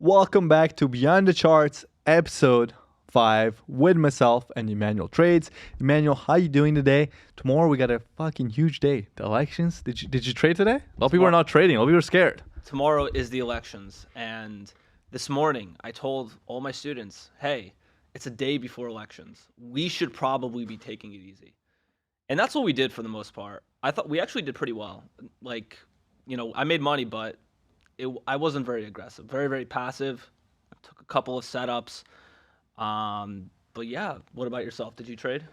Welcome back to Beyond the Charts, episode 5 with myself and Emmanuel Trades. Emmanuel, how you doing today? Tomorrow we got a fucking huge day. The elections. Did you trade today? A lot of people are not trading. A lot of people are scared. Tomorrow is the elections, and this morning I told all my students, hey, it's a day before elections. We should probably be taking it easy. And that's what we did for the most part. I thought we actually did pretty well. I made money, but I wasn't very aggressive, very, very passive. Took a couple of setups. But yeah, what about yourself? Did you trade?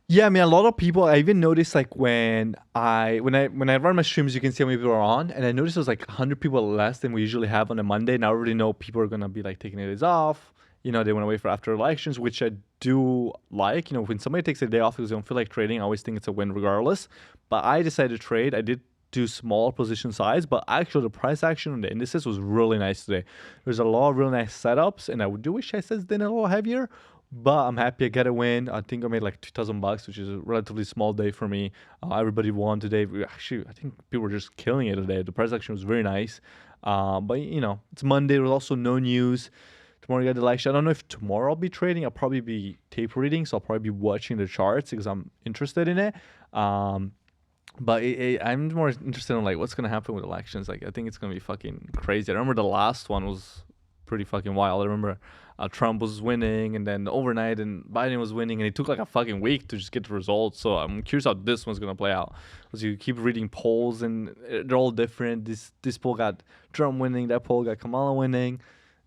Yeah, I mean, a lot of people. I even noticed like when I run my streams, you can see how many people are on, and I noticed it was like 100 people less than we usually have on a Monday. And I already know people are gonna be like taking days off. They want to wait for after elections, which I do like. When somebody takes a day off because they don't feel like trading, I always think it's a win regardless. But I decided to trade. I did do small position size, but actually the price action on the indices was really nice today. There's a lot of really nice setups, and I do wish I said then a little heavier. But I'm happy I got a win. I think I made like $2,000, which is a relatively small day for me. Everybody won today. I think people were just killing it today. The price action was very nice. But it's Monday. There's also no news. Tomorrow you got the election. I don't know if tomorrow I'll be trading. I'll probably be tape reading, so I'll probably be watching the charts because I'm interested in it. But I'm more interested in like what's gonna happen with elections. Like I think it's gonna be fucking crazy. I remember the last one was pretty fucking wild. I remember Trump was winning, and then overnight, and Biden was winning, and it took like a fucking week to just get the results. So I'm curious how this one's gonna play out. Because you keep reading polls, and they're all different. This poll got Trump winning, that poll got Kamala winning.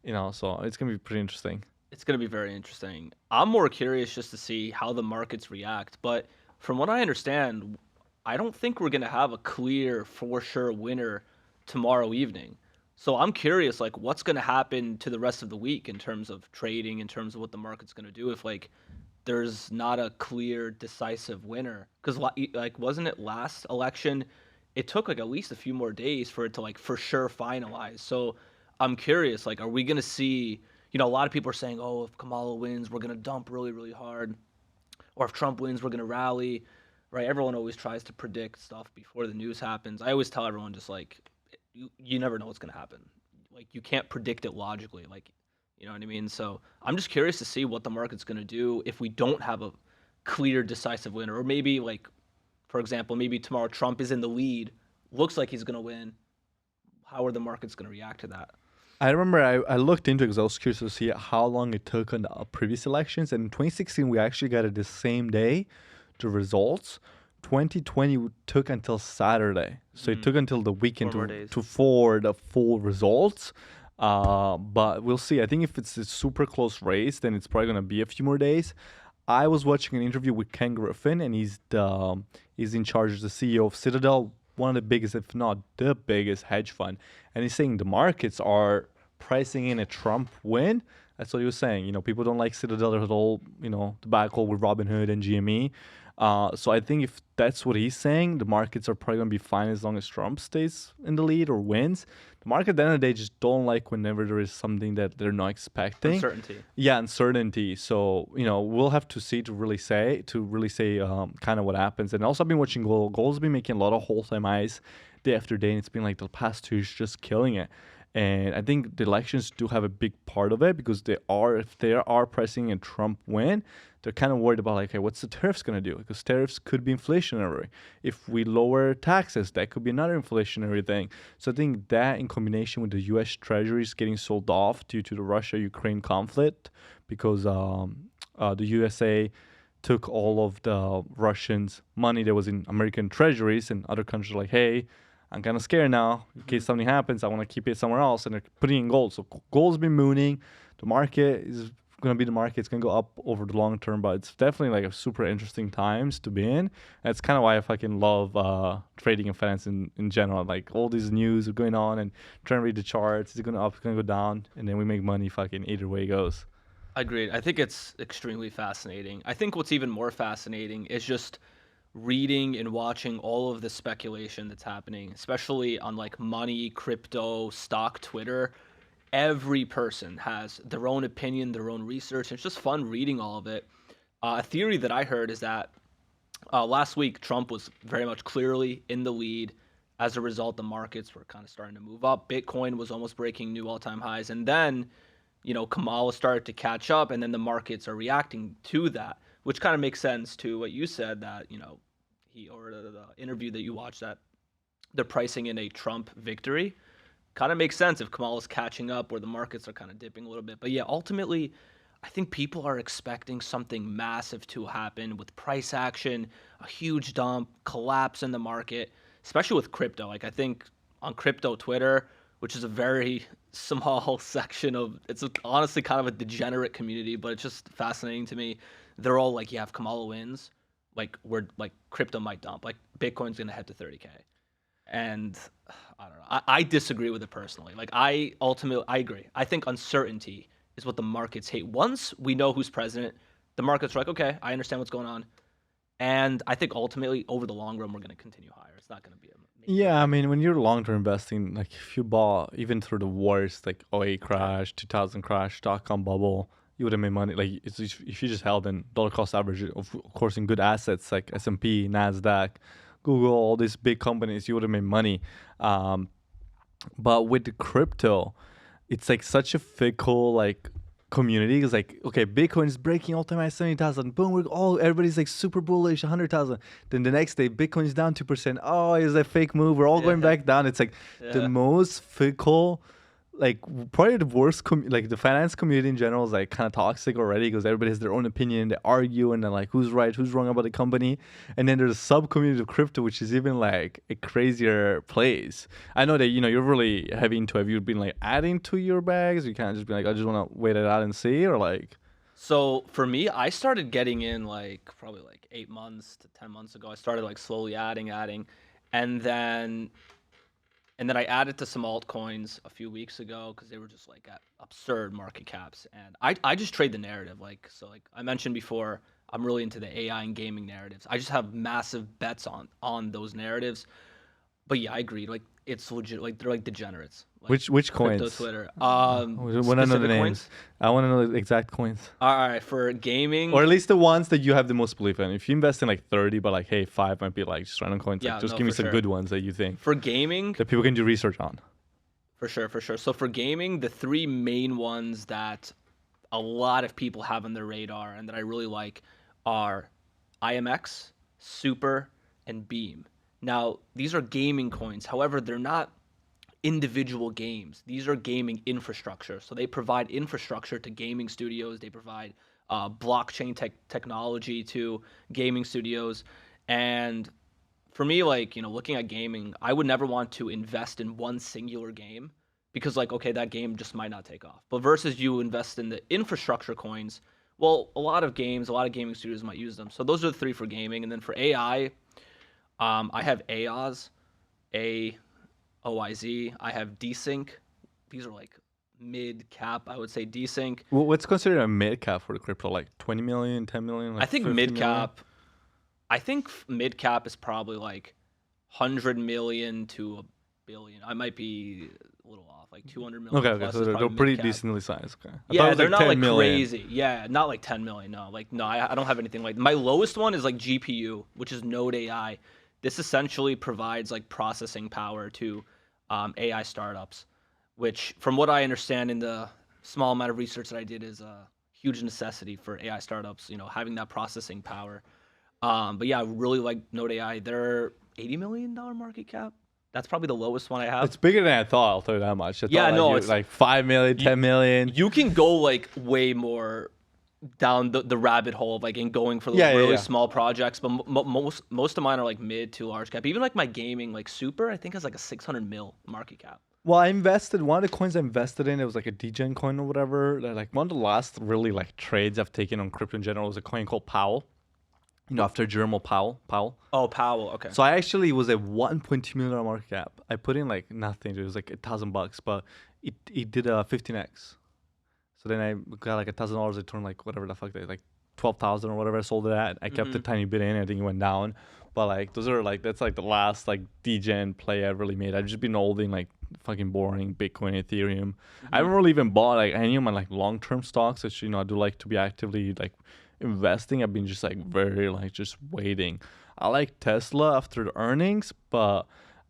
So it's gonna be pretty interesting. It's going to be very interesting. I'm more curious just to see how the markets react. But from what I understand, I don't think we're going to have a clear, for sure winner tomorrow evening. So I'm curious, like, what's going to happen to the rest of the week in terms of trading, in terms of what the market's going to do if, like, there's not a clear, decisive winner. Because, like, wasn't it last election? It took, like, at least a few more days for it to, like, for sure finalize. So I'm curious, like, are we going to see, a lot of people are saying, oh, if Kamala wins, we're going to dump really, really hard. Or if Trump wins, we're going to rally, right? Everyone always tries to predict stuff before the news happens. I always tell everyone just like, you never know what's going to happen. Like you can't predict it logically. Like, you know what I mean? So I'm just curious to see what the market's going to do if we don't have a clear, decisive winner. Or maybe like, for example, maybe tomorrow Trump is in the lead, looks like he's going to win. How are the markets going to react to that? I remember I looked into it because I was curious to see how long it took on the previous elections. And in 2016, we actually got it the same day, the results. 2020 took until Saturday. So it took until the weekend for the full results. But we'll see. I think if it's a super close race, then it's probably going to be a few more days. I was watching an interview with Ken Griffin, and he's in charge as the CEO of Citadel, one of the biggest, if not the biggest, hedge fund. And he's saying the markets are pricing in a Trump win. That's what he was saying. People don't like Citadel. There's whole, debacle with Robinhood and GME. So I think if that's what he's saying, the markets are probably going to be fine as long as Trump stays in the lead or wins. The market at the end of the day just don't like whenever there is something that they're not expecting. Uncertainty. Yeah, uncertainty. So, we'll have to see to really say kind of what happens. And also I've been watching gold. Gold's been making a lot of whole-time highs day after day, and it's been like the past 2 years just killing it. And I think the elections do have a big part of it because if they are pressing a Trump win, they're kind of worried about like, hey, what's the tariffs going to do? Because tariffs could be inflationary. If we lower taxes, that could be another inflationary thing. So I think that in combination with the U.S. treasuries getting sold off due to the Russia-Ukraine conflict, because the USA took all of the Russians' money that was in American treasuries, and other countries are like, hey, I'm kind of scared now. In case something happens, I want to keep it somewhere else. And they're putting in gold. So gold's been mooning. The market is going to be the market. It's going to go up over the long term. But it's definitely like a super interesting times to be in. And that's kind of why I fucking love trading and finance in general. Like all these news are going on and trying to read the charts. Is it going to up? It's going to go down? And then we make money fucking either way it goes. Agreed. I think it's extremely fascinating. I think what's even more fascinating is just reading and watching all of the speculation that's happening, especially on like money, crypto, stock, Twitter. Every person has their own opinion, their own research. It's just fun reading all of it. A theory that I heard is that last week Trump was very much clearly in the lead As a result, the markets were kind of starting to move up. Bitcoin was almost breaking new all-time highs, and then, Kamala started to catch up, and then the markets are reacting to that, which kind of makes sense to what you said that he or the interview that you watched that they're pricing in a Trump victory. Kind of makes sense if Kamala's catching up, where the markets are kind of dipping a little bit. But yeah, ultimately, I think people are expecting something massive to happen with price action, a huge dump, collapse in the market, especially with crypto. Like I think on crypto Twitter, which is a very small section of it's honestly kind of a degenerate community, but it's just fascinating to me. They're all like, yeah, if Kamala wins, like we're like crypto might dump, like Bitcoin's gonna head to 30K. And I don't know. I disagree with it personally. Like I agree. I think uncertainty is what the markets hate. Once we know who's president, the markets are like, okay, I understand what's going on. And I think ultimately, over the long run, we're going to continue higher. It's not going to be a major Yeah, I effect. mean, when you're long-term investing, like if you bought even through the worst, like '08 crash, 2000 crash, dot-com bubble, you would have made money. Like if you just held in dollar cost average, of course, in good assets like S&P, Nasdaq, Google, all these big companies, you would have made money. Um, but with the crypto, it's like such a fickle like community. It's like, okay, Bitcoin is breaking all time high 70,000. Boom, everybody's like super bullish 100,000. Then the next day Bitcoin is down 2%. Oh, is a fake move. We're all going Yeah, back down. It's like the yeah. most fickle, like probably the worst like the finance community in general is like kind of toxic already because everybody has their own opinion, they argue, and they're like who's right, who's wrong about the company. And then there's a sub community of crypto which is even like a crazier place. I know that you're really heavy into. Have you been like adding to your bags? You can't just be like, I just want to wait it out and see, or like. So for me, I started getting in like probably like 8 months to 10 months ago. I started like slowly adding, and then I added to some altcoins a few weeks ago because they were just like at absurd market caps. And I just trade the narrative. Like I mentioned before, I'm really into the AI and gaming narratives. I just have massive bets on those narratives. But yeah, I agree. Like it's legit. Like they're like degenerates. Like Which crypto coins? Twitter. I want to know the Specific names. coins. I want to know the exact coins. All right, for gaming. Or at least the ones that you have the most belief in. If you invest in like 30, but like, hey, 5 might be like just random coins, like Yeah, just no, give me for some sure. good ones that you think For gaming, that people can do research on. for sure, for sure. So for gaming, the three main ones that a lot of people have on their radar and that I really like are IMX, Super, and Beam. Now, these are gaming coins. However, they're not individual games. These are gaming infrastructure. So they provide infrastructure to gaming studios. They provide blockchain technology to gaming studios. And for me, like, looking at gaming, I would never want to invest in one singular game because, like, okay, that game just might not take off. But versus you invest in the infrastructure coins, well, a lot of gaming studios might use them. So those are the three for gaming. And then for AI, I have AOZ, AOIZ. I have Desync. These are like mid cap, I would say Desync. Well, what's considered a mid cap for the crypto? Like 20 million, 10 million, I like think 50 mid million? cap. I think mid cap is probably like 100 million to a billion. I might be a little off. Like 200 Okay, million okay. plus So is they're probably mid pretty cap. decently sized. Okay. I thought it Yeah, was they're like not 10 like million. crazy. Yeah, not like 10 million. No, like no, I don't have anything like my lowest one is like GPU, which is Node AI. This essentially provides like processing power to AI startups, which, from what I understand in the small amount of research that I did, is a huge necessity for AI startups. Having that processing power. But yeah, I really like Node AI. They're $80 million market cap. That's probably the lowest one I have. It's bigger than I thought, I'll tell you that much. I thought Yeah, like no, you it's like 5 million, you, 10 million. you can go like way more down the rabbit hole of like in going for those Yeah, yeah, really yeah. small projects, but most of mine are like mid to large cap. Even like my gaming, like Super, I think has like a 600 mil market cap. Well, I invested one of the coins I invested in. It was like a degen coin or whatever. Like one of the last really like trades I've taken on crypto in general was a coin called Powell. After Jerome Powell. Powell. Oh, Powell. Okay. So I actually was a $1.2 million market cap. I put in like nothing. It was like $1,000, but it did a 15x. So then I got like $1,000. I turned like whatever the fuck they like 12,000 or whatever I sold it at. I kept a Mm-hmm. tiny bit in. I think it went down, but like those are like that's like the last like degen play I've really made. I've just been holding like fucking boring Bitcoin, Ethereum. I Mm-hmm. haven't really even bought like any of my like long term stocks, which I do like to be actively like investing. I've been just like very like just waiting. I like Tesla after the earnings, but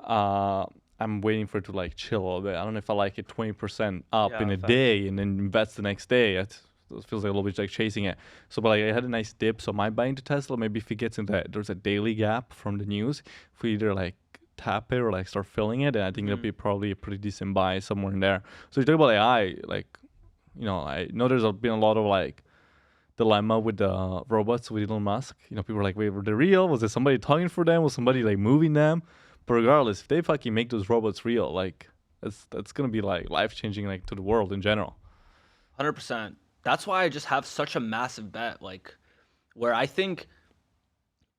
uh, I'm waiting for it to like chill a little bit. I don't know if I like it 20% up in Yeah, a facts. day and then invest the next day. It feels like a little bit like chasing it. So, but like I had a nice dip. So, my buying to Tesla, maybe if it gets into that, there's a daily gap from the news. If we either like tap it or like start filling it, and I think it'll Hmm. be probably a pretty decent buy somewhere in there. So, you talk about AI, like, I know there's been a lot of like dilemma with the robots with Elon Musk. People are like, wait, were they real? Was there somebody talking for them? Was somebody like moving them? But regardless, if they fucking make those robots real, like that's gonna be like life changing, like to the world in general. 100%. That's why I just have such a massive bet, like where I think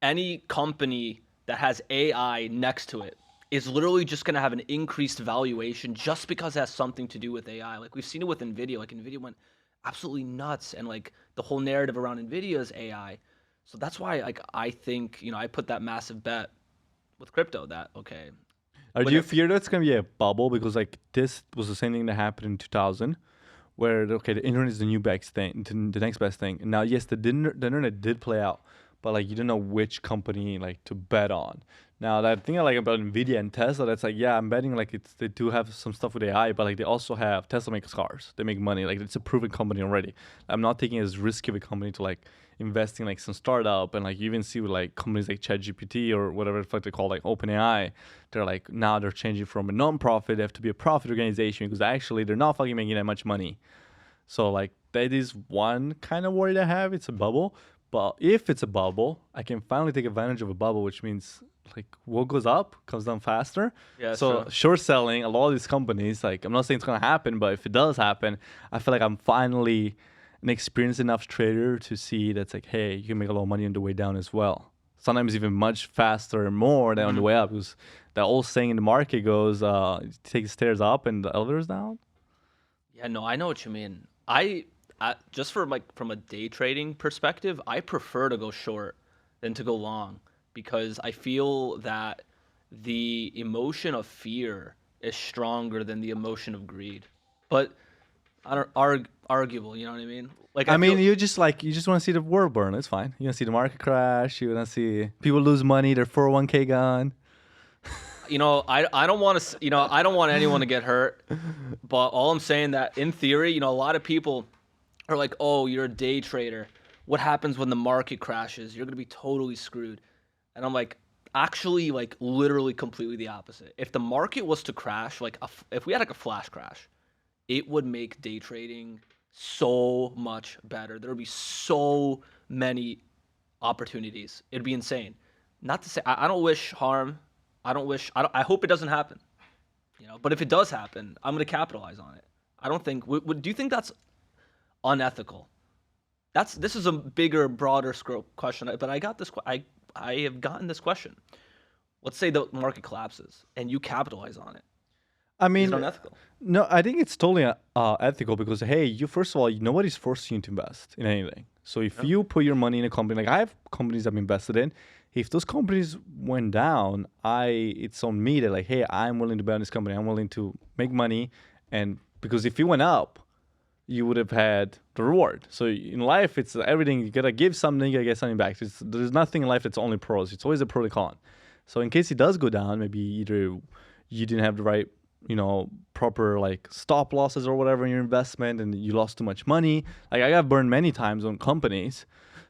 any company that has AI next to it is literally just going to have an increased valuation just because it has something to do with AI. Like we've seen it with Nvidia. Like Nvidia went absolutely nuts, and like the whole narrative around Nvidia is AI. So that's why like I think, I put that massive bet with crypto that okay, Do when you it, fear that's gonna be a bubble because like this was the same thing that happened in 2000, where okay, the internet is the new best thing, the next best thing. And now, yes, the internet did play out, but like you don't know which company like to bet on. Now, that thing I like about Nvidia and Tesla, that's like, yeah, I'm betting like they do have some stuff with AI, but like they also have Tesla makes cars, they make money, like it's a proven company already. I'm not taking it as risky of a company to like investing like some startup, and like you even see with like companies like ChatGPT or whatever the fuck they call like OpenAI, they're like now they're changing from a non-profit, they have to be a profit organization because actually they're not fucking making that much money. So like that is one kind of worry I have. It's a bubble, but if it's a bubble, I can finally take advantage of a bubble, which means like what goes up comes down faster. yeah, that's So true. short selling, a lot of these companies, like I'm not saying it's gonna happen, but if it does happen, I feel like I'm finally an experienced enough trader to see that's like, hey, you can make a lot of money on the way down as well. Sometimes even much faster and more than on the Hmm. way up. Because the old saying in the market goes, take the stairs up and the elevators down. Yeah, no, I know what you mean. Just from a day trading perspective, I prefer to go short than to go long because I feel that the emotion of fear is stronger than the emotion of greed. But I don't arguable, you know what I mean? Like I I mean, feel, you just want to see the world burn. It's fine. You want to see the market crash. You want to see people lose money. Their 401k gone. I don't want to, I don't want anyone to get hurt, but all I'm saying that in theory, a lot of people are like, "Oh, you're a day trader. What happens when the market crashes? You're going to be totally screwed." And I'm like, actually, like literally completely the opposite. If the market was to crash, like if we had like a flash crash, it would make day trading so much better. There would be so many opportunities. It'd be insane. Not to say I don't wish harm. I hope it doesn't happen. But if it does happen, I'm gonna capitalize on it. I don't think. Do you think that's unethical? This is a bigger, broader scope question. But I got this. I have gotten this question. Let's say the market collapses and you capitalize on it. I Is it mean, unethical? no, I think it's totally ethical because hey, you first of all, nobody's forcing you to invest in anything. So if Yeah. you put your money in a company, like I have companies I'm invested in, if those companies went down, it's on me that like, hey, I'm willing to bet on this company. I'm willing to make money, and because if it went up, you would have had the reward. So in life, it's everything. You gotta give something, you gotta get something back. There's nothing in life that's only pros. It's always a pro to con. So in case it does go down, maybe either you didn't have the right, proper like stop losses or whatever in your investment, and you lost too much money. Like I got burned many times on companies.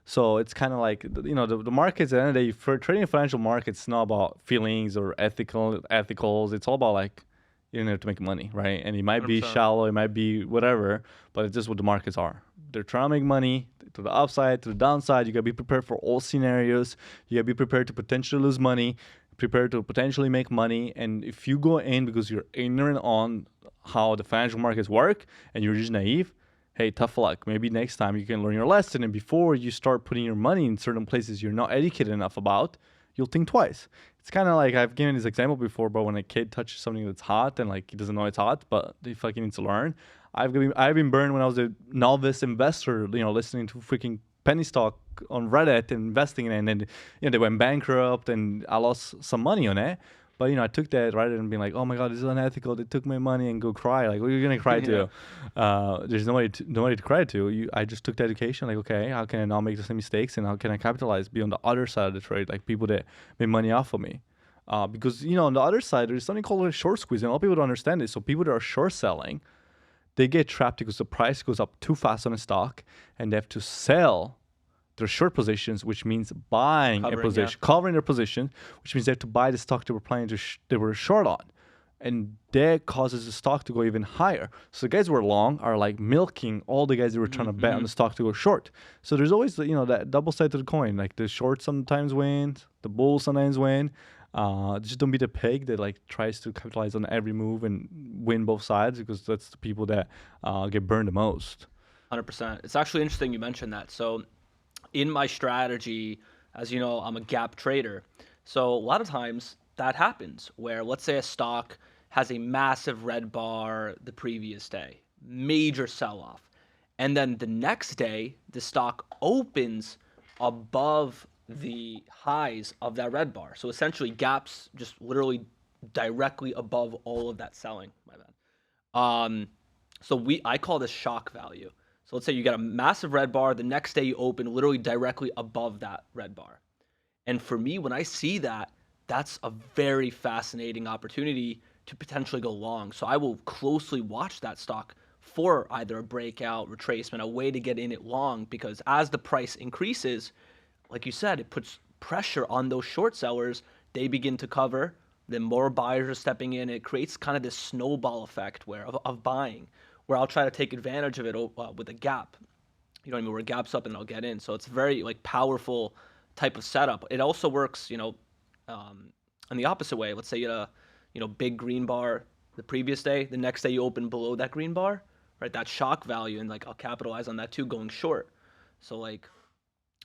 So it's kind of like the markets at the end of the day for trading financial markets. It's not about feelings or ethicals. It's all about like you're in there to make money, right? And it might be 100%. shallow, it might be whatever, but it's just what the markets are. They're trying to make money to the upside, to the downside. You gotta be prepared for all scenarios. You gotta be prepared to potentially lose money, prepared to potentially make money. And if you go in because you're ignorant on how the financial markets work and you're just naive, hey, tough luck. Maybe next time you can learn your lesson. And before you start putting your money in certain places you're not educated enough about, you'll think twice. It's kind of like I've given this example before, but when a kid touches something that's hot and like he doesn't know it's hot, but they fucking need to learn. I've been burned when I was a novice investor, listening to freaking penny stock on Reddit and investing in it, and then they went bankrupt and I lost some money on it. But I took that rather than being like, "Oh my God, this is unethical. They took my money," and go cry. Like, what are you gonna cry Yeah. to? There's nobody to cry to. I just took the education. Like, okay, how can I not make the same mistakes, and how can I capitalize? Be on the other side of the trade, like people that made money off of me. Because on the other side there's something called a short squeeze, and a lot of people don't understand it. So people that are short selling, they get trapped because the price goes up too fast on a stock, and they have to sell their short positions, which means buying a Covering, yeah. position, covering their position, which means they have to buy the stock they were planning to they were short on, and that causes the stock to go even higher. So the guys who are long are like milking all the guys that were trying to bet on the stock to go short. So there's always that double side to the coin. Like the short sometimes wins, the bull sometimes win. Just don't be the pig that like tries to capitalize on every move and win both sides, because that's the people that get burned the most. 100%. It's actually interesting you mentioned that. So in my strategy, as you know, I'm a gap trader. So a lot of times that happens where, let's say, a stock has a massive red bar the previous day, major sell off. And then the next day, the stock opens above the highs of that red bar. So essentially, gaps just literally directly above all of that selling. My bad. I call this shock value. So let's say you got a massive red bar. The next day you open literally directly above that red bar. And for me, when I see that, that's a very fascinating opportunity to potentially go long. So I will closely watch that stock for either a breakout, retracement, a way to get in it long, because as the price increases, like you said, it puts pressure on those short sellers. They begin to cover, then more buyers are stepping in. It creates kind of this snowball effect of buying, where I'll try to take advantage of it with a gap. You know what I mean? Where it gaps up and I'll get in. So it's very like powerful type of setup. It also works, in the opposite way. Let's say you had a big green bar the previous day. The next day you open below that green bar, right? That shock value, and like I'll capitalize on that too, going short. So like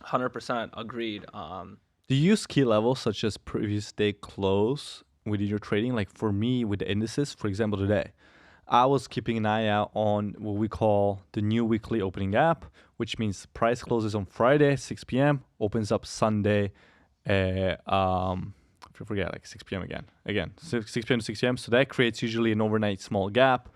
100% agreed. Do you use key levels such as previous day close within your trading? Like for me, with the indices, for example, today, I was keeping an eye out on what we call the new weekly opening gap, which means price closes on Friday, 6 p.m., opens up Sunday, I forget, like 6 p.m. again, 6 p.m. to 6 p.m. So that creates usually an overnight small gap.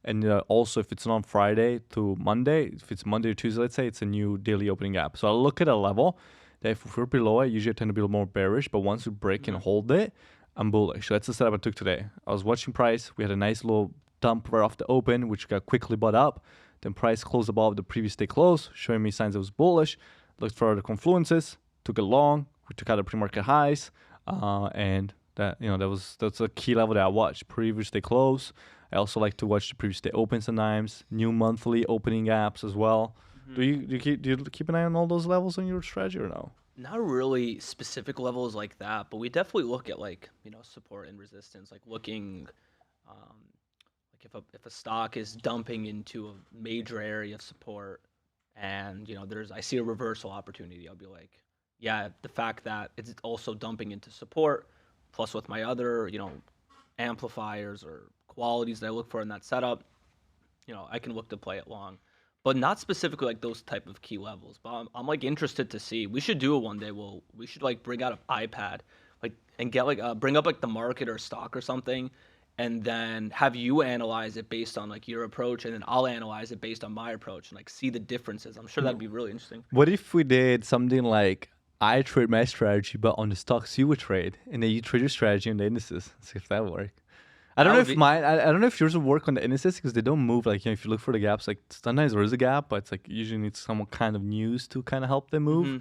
And also, if it's not on Friday to Monday, if it's Monday or Tuesday, let's say, it's a new daily opening gap. So I'll look at a level that if we're below it, usually I tend to be a little more bearish. But once we break and hold it, I'm bullish. So that's the setup I took today. I was watching price. We had a nice little dump right off the open, which got quickly bought up. Then price closed above the previous day close, showing me signs it was bullish. Looked for other confluences, took it long. We took out the pre-market highs, and that's a key level that I watched. Previous day close. I also like to watch the previous day open sometimes. New monthly opening gaps as well. Do you keep an eye on all those levels on your strategy or no? Not really specific levels like that, but we definitely look at support and resistance, like looking like if a stock is dumping into a major area of support, and I see a reversal opportunity, I'll be like, yeah, the fact that it's also dumping into support, plus with my other amplifiers or qualities that I look for in that setup, I can look to play it long, but not specifically like those type of key levels. But I'm like interested to see. We should do it one day. We should like bring out an iPad, like, and get like bring up like the market or stock or something, and then have you analyze it based on like your approach, and then I'll analyze it based on my approach, and like see the differences. I'm sure that'd be really interesting. What if we did something like I trade my strategy, but on the stocks you would trade, and then you trade your strategy on the indices? See if that would work. I don't That know would if be I don't know if yours will work on the indices because they don't move. Like if you look for the gaps, like sometimes there is a gap, but it's like usually needs some kind of news to kind of help them move. hmm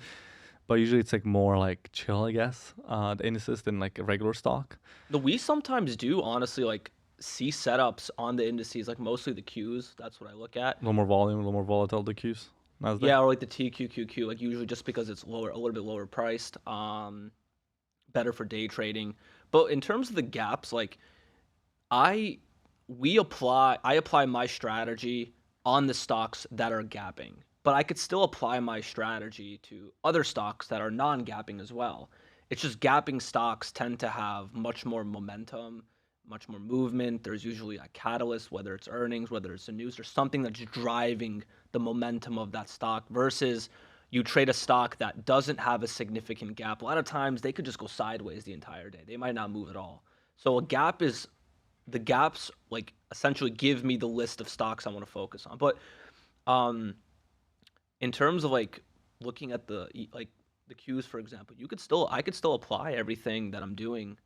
But usually it's like more like chill, I guess, the indices than like a regular stock. we sometimes do honestly like see setups on the indices, like mostly the Qs. That's what I look at. A little more volume, a little more volatile the Qs. Nasdaq. Yeah, or like the TQQQ, like usually just because it's lower, a little bit lower priced, better for day trading. But in terms of the gaps, like I I apply my strategy on the stocks that are gapping, but I could still apply my strategy to other stocks that are non-gapping as well. It's just gapping stocks tend to have much more momentum, much more movement. There's usually a catalyst, whether it's earnings, whether it's the news, or something that's driving the momentum of that stock versus you trade a stock that doesn't have a significant gap. A lot of times they could just go sideways the entire day. They might not move at all. So the gaps like essentially give me the list of stocks I want to focus on. But um in terms of like looking at the Qs, for example, I could still apply everything that I'm doing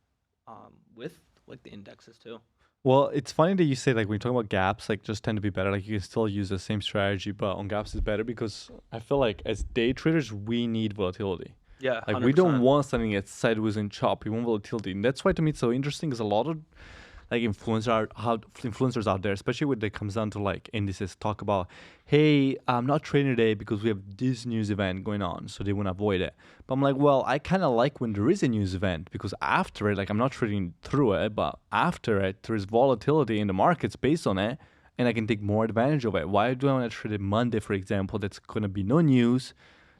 with like the indexes too. Well, it's funny that you say like when you talk about gaps, like just tend to be better. Like you can still use the same strategy, but on gaps is better because I feel like as day traders we need volatility. Yeah, Like hundred we don't percent. want something that's sideways and chop. We want volatility, and that's why to me it's so interesting. Because a lot of like influencers out there, especially when it comes down to like indices, talk about, hey, I'm not trading today because we have this news event going on, so they want to avoid it. But I'm like, well, I kind of like when there is a news event because after it, like I'm not trading through it, but after it, there is volatility in the markets based on it, and I can take more advantage of it. Why do I want to trade it Monday, for example? That's going to be no news.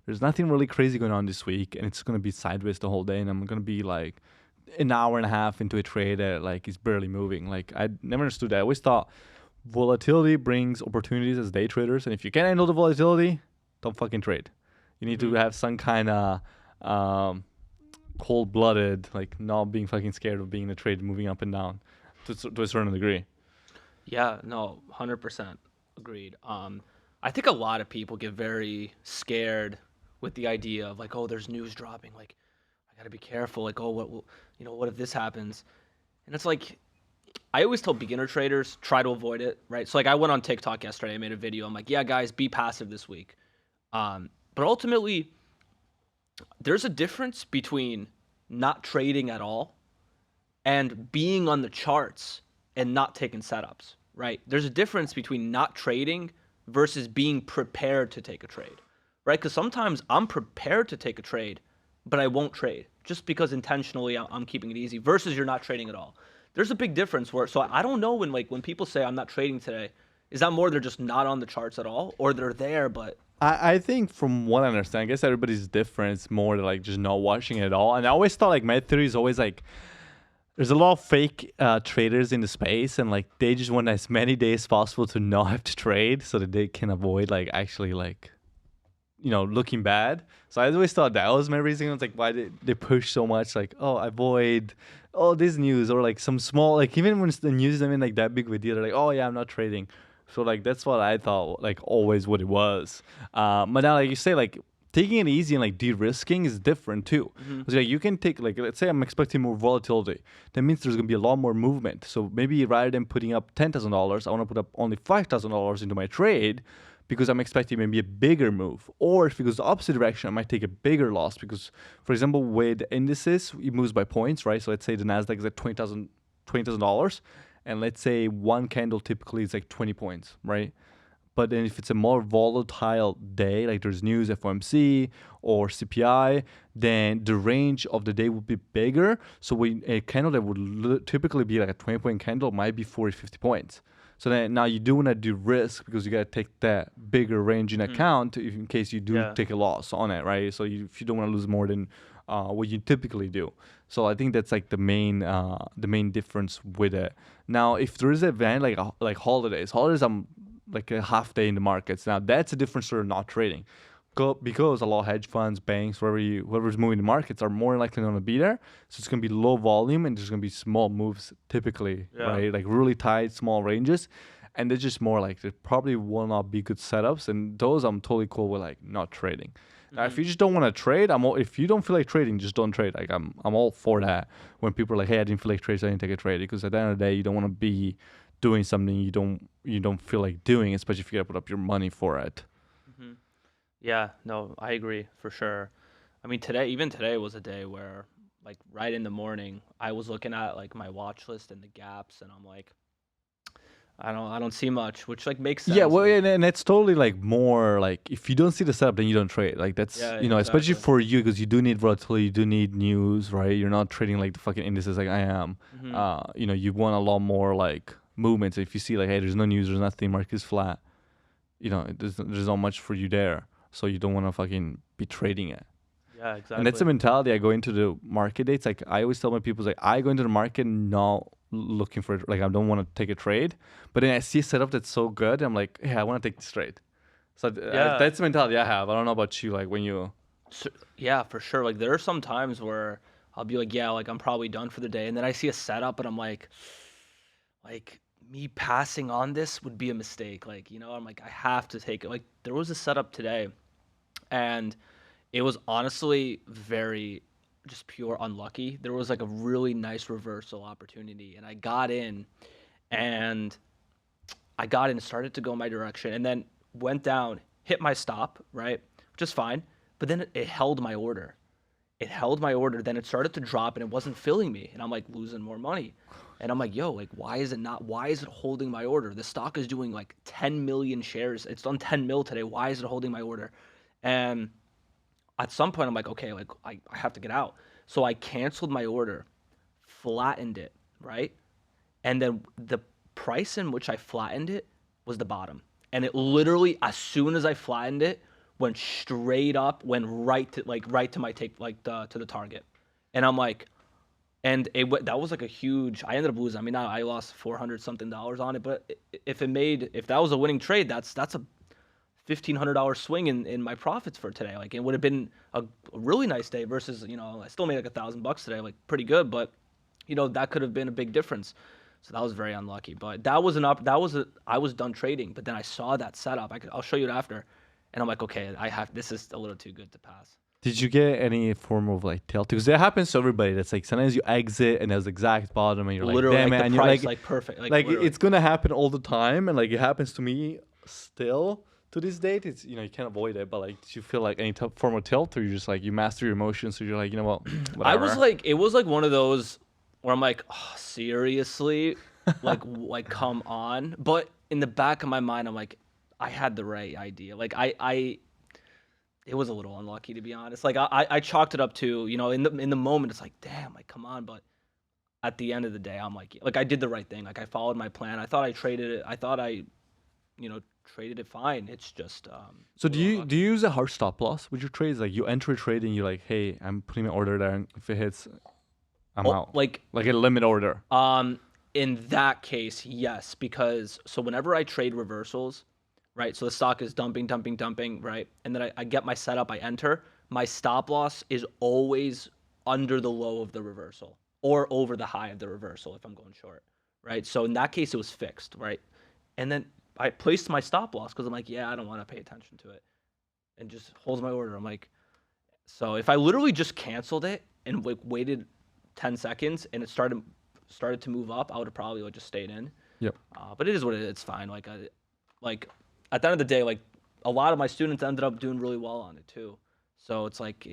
There's nothing really crazy going on this week, and it's going to be sideways the whole day, and I'm going to be like an hour and a half into a trade that like is barely moving. Like I never understood that. I always thought volatility brings opportunities as day traders, and if you can't handle the volatility, don't fucking trade. You need to Hmm. have some kind of um, cold-blooded, like not being fucking scared of being in a trade moving up and down to a certain degree. Yeah, no, 100% agreed. I think a lot of people get very scared with the idea of like, oh, there's news dropping. Like, I gotta be careful. Like, oh, what will, what if this happens? And it's like, I always tell beginner traders try to avoid it, right? So like, I went on TikTok yesterday. I made a video. I'm like, yeah, guys, be passive this week. But ultimately, there's a difference between not trading at all and being on the charts and not taking setups, right? There's a difference between not trading versus being prepared to take a trade, right? Because sometimes I'm prepared to take a trade, but I won't trade just because intentionally I'm keeping it easy versus you're not trading at all. There's a big difference where, so I don't know when people say I'm not trading today, is that more they're just not on the charts at all or they're there, but I think from what I understand, I guess everybody's different. It's more like just not watching it at all. And I always thought like my theory is always like there's a lot of fake traders in the space, and like they just want as many days possible to not have to trade, so that they can avoid like actually like looking bad. So I always thought that was my reason. It's like why they push so much, like avoid all this news or like some small like even when the news is not even like that big of a deal, they're like yeah I'm not trading. So like that's what I thought like always what it was. But now like you say like taking it easy and like de-risking is different too. mm-hmm. 'Cause, like you can take like let's say I'm expecting more volatility. That means there's gonna be a lot more movement. So maybe rather than putting up $10,000, I want to put up only $5,000 into my trade because I'm expecting maybe a bigger move. Or if it goes the opposite direction, I might take a bigger loss because, for example, with indices, it moves by points, right? So let's say the Nasdaq is at $20,000, and let's say one candle typically is like 20 points, right? But then if it's a more volatile day, like there's news, FOMC or CPI, then the range of the day would be bigger. So a candle that would typically be like a 20-point candle might be 40, 50 points. So then now you do want to do risk because you got to take that bigger range in Mm-hmm. account in case you do Yeah. take a loss on it, right? So if you don't want to lose more than what you typically do. So I think that's like the main difference with it. Now, if there is an event like holidays, I'm like a half day in the markets. Now that's a different sort of not trading. Because a lot of hedge funds, banks, whoever's moving the markets are more likely not to be there. So it's gonna be low volume and there's gonna be small moves typically, Yeah. right? Like really tight, small ranges. And they're just more like they probably will not be good setups. And those I'm totally cool with like not trading. Now, if Mm-hmm. you just don't want to trade, if you don't feel like trading, just don't trade. Like I'm all for that. When people are like, "Hey, I didn't feel like trading, so I didn't take a trade," because at the end of the day, you don't want to be doing something you don't feel like doing, especially if you got to put up your money for it. Mm-hmm. Yeah, no, I agree for sure. I mean, even today was a day where, like, right in the morning, I was looking at like my watch list and the gaps, and I'm like, I don't see much, which like makes Yeah, sense. well, Like, and it's totally like more like if you don't see the setup, then you don't trade. Like that's yeah, especially exactly. for you because you do need volatility, you do need news, right? You're not trading like the fucking indices like I am. Mm-hmm. You want a lot more like movements. If you see like, hey, there's no news, there's nothing, market is flat. There's not much for you there, so you don't want to fucking be trading it. Yeah, And that's the exactly. mentality I go into the market dates. Like I always tell my people, like I go into the market not looking for like I don't want to take a trade, but then I see a setup that's so good, I'm like, hey, I want to take this trade. So Yeah, that's the mentality I have. I don't know about you, like when you. so, yeah, for sure. Like, there are some times where I'll be like, yeah, like I'm probably done for the day, and then I see a setup, and I'm like me passing on this would be a mistake. Like, I'm like, I have to take it. Like, there was a setup today, and it was honestly very just pure unlucky. There was like a really nice reversal opportunity, and I got in, and started to go my direction, and then went down, hit my stop, right, which is fine, but then it held my order. It held my order. Then it started to drop, and it wasn't filling me, and I'm like losing more money. And I'm like, yo, like, why is it not? Why is it holding my order? The stock is doing like 10 million shares. It's done 10 mil today. Why is it holding my order? And at some point, I'm like, okay, like I have to get out. So I canceled my order, flattened it, right? And then the price in which I flattened it was the bottom. And it literally, as soon as I flattened it, went straight up, went right to my take, like to the target. And I'm like, and that was like a huge. I ended up losing. I mean, I lost 400 something dollars on it, but if that was a winning trade, that's a $1,500 swing in my profits for today. Like it would have been a really nice day versus, I still made like $1,000 today, like pretty good, but that could have been a big difference. So that was very unlucky. But that was I was done trading, but then I saw that setup. I'll show you it after, and I'm like, okay, this is a little too good to pass. Did you get any form of like tell? Because it happens to everybody. That's like sometimes you exit and there's the exact bottom, and you're Literally, like, damn like it, the and price, you're like perfect, like literally. it's gonna happen all the time, and like it happens to me still to this date. It's you can't avoid it, but like, did you feel like any form of tilt, or you just like you master your emotions, so you're like, you know what, whatever. I was like, it was like one of those where I'm like, oh, seriously, like come on. But in the back of my mind, I'm like, I had the right idea. Like it was a little unlucky, to be honest. Like I chalked it up to, in the moment, it's like, damn, like come on. But at the end of the day, I'm like I did the right thing. Like I followed my plan. I thought I traded it. I thought I, traded it fine. It's just So a do little you unlucky. use a hard stop loss with your trades? Like you enter a trade and you're like, hey, I'm putting my order there, and if it hits, I'm Oh, out. Like a limit order. In that case, yes, because so whenever I trade reversals, right? So the stock is dumping, dumping, dumping, right? And then I get my setup, I enter. My stop loss is always under the low of the reversal or over the high of the reversal if I'm going short, right? So in that case, it was fixed, right? And then I placed my stop loss because I'm like, yeah, I don't want to pay attention to it, and just holds my order. I'm like, so if I literally just canceled it and like waited 10 seconds and it started to move up, I would have probably like just stayed in. Yep. But it is what it is. It's fine. Like at the end of the day, like a lot of my students ended up doing really well on it too. So it's like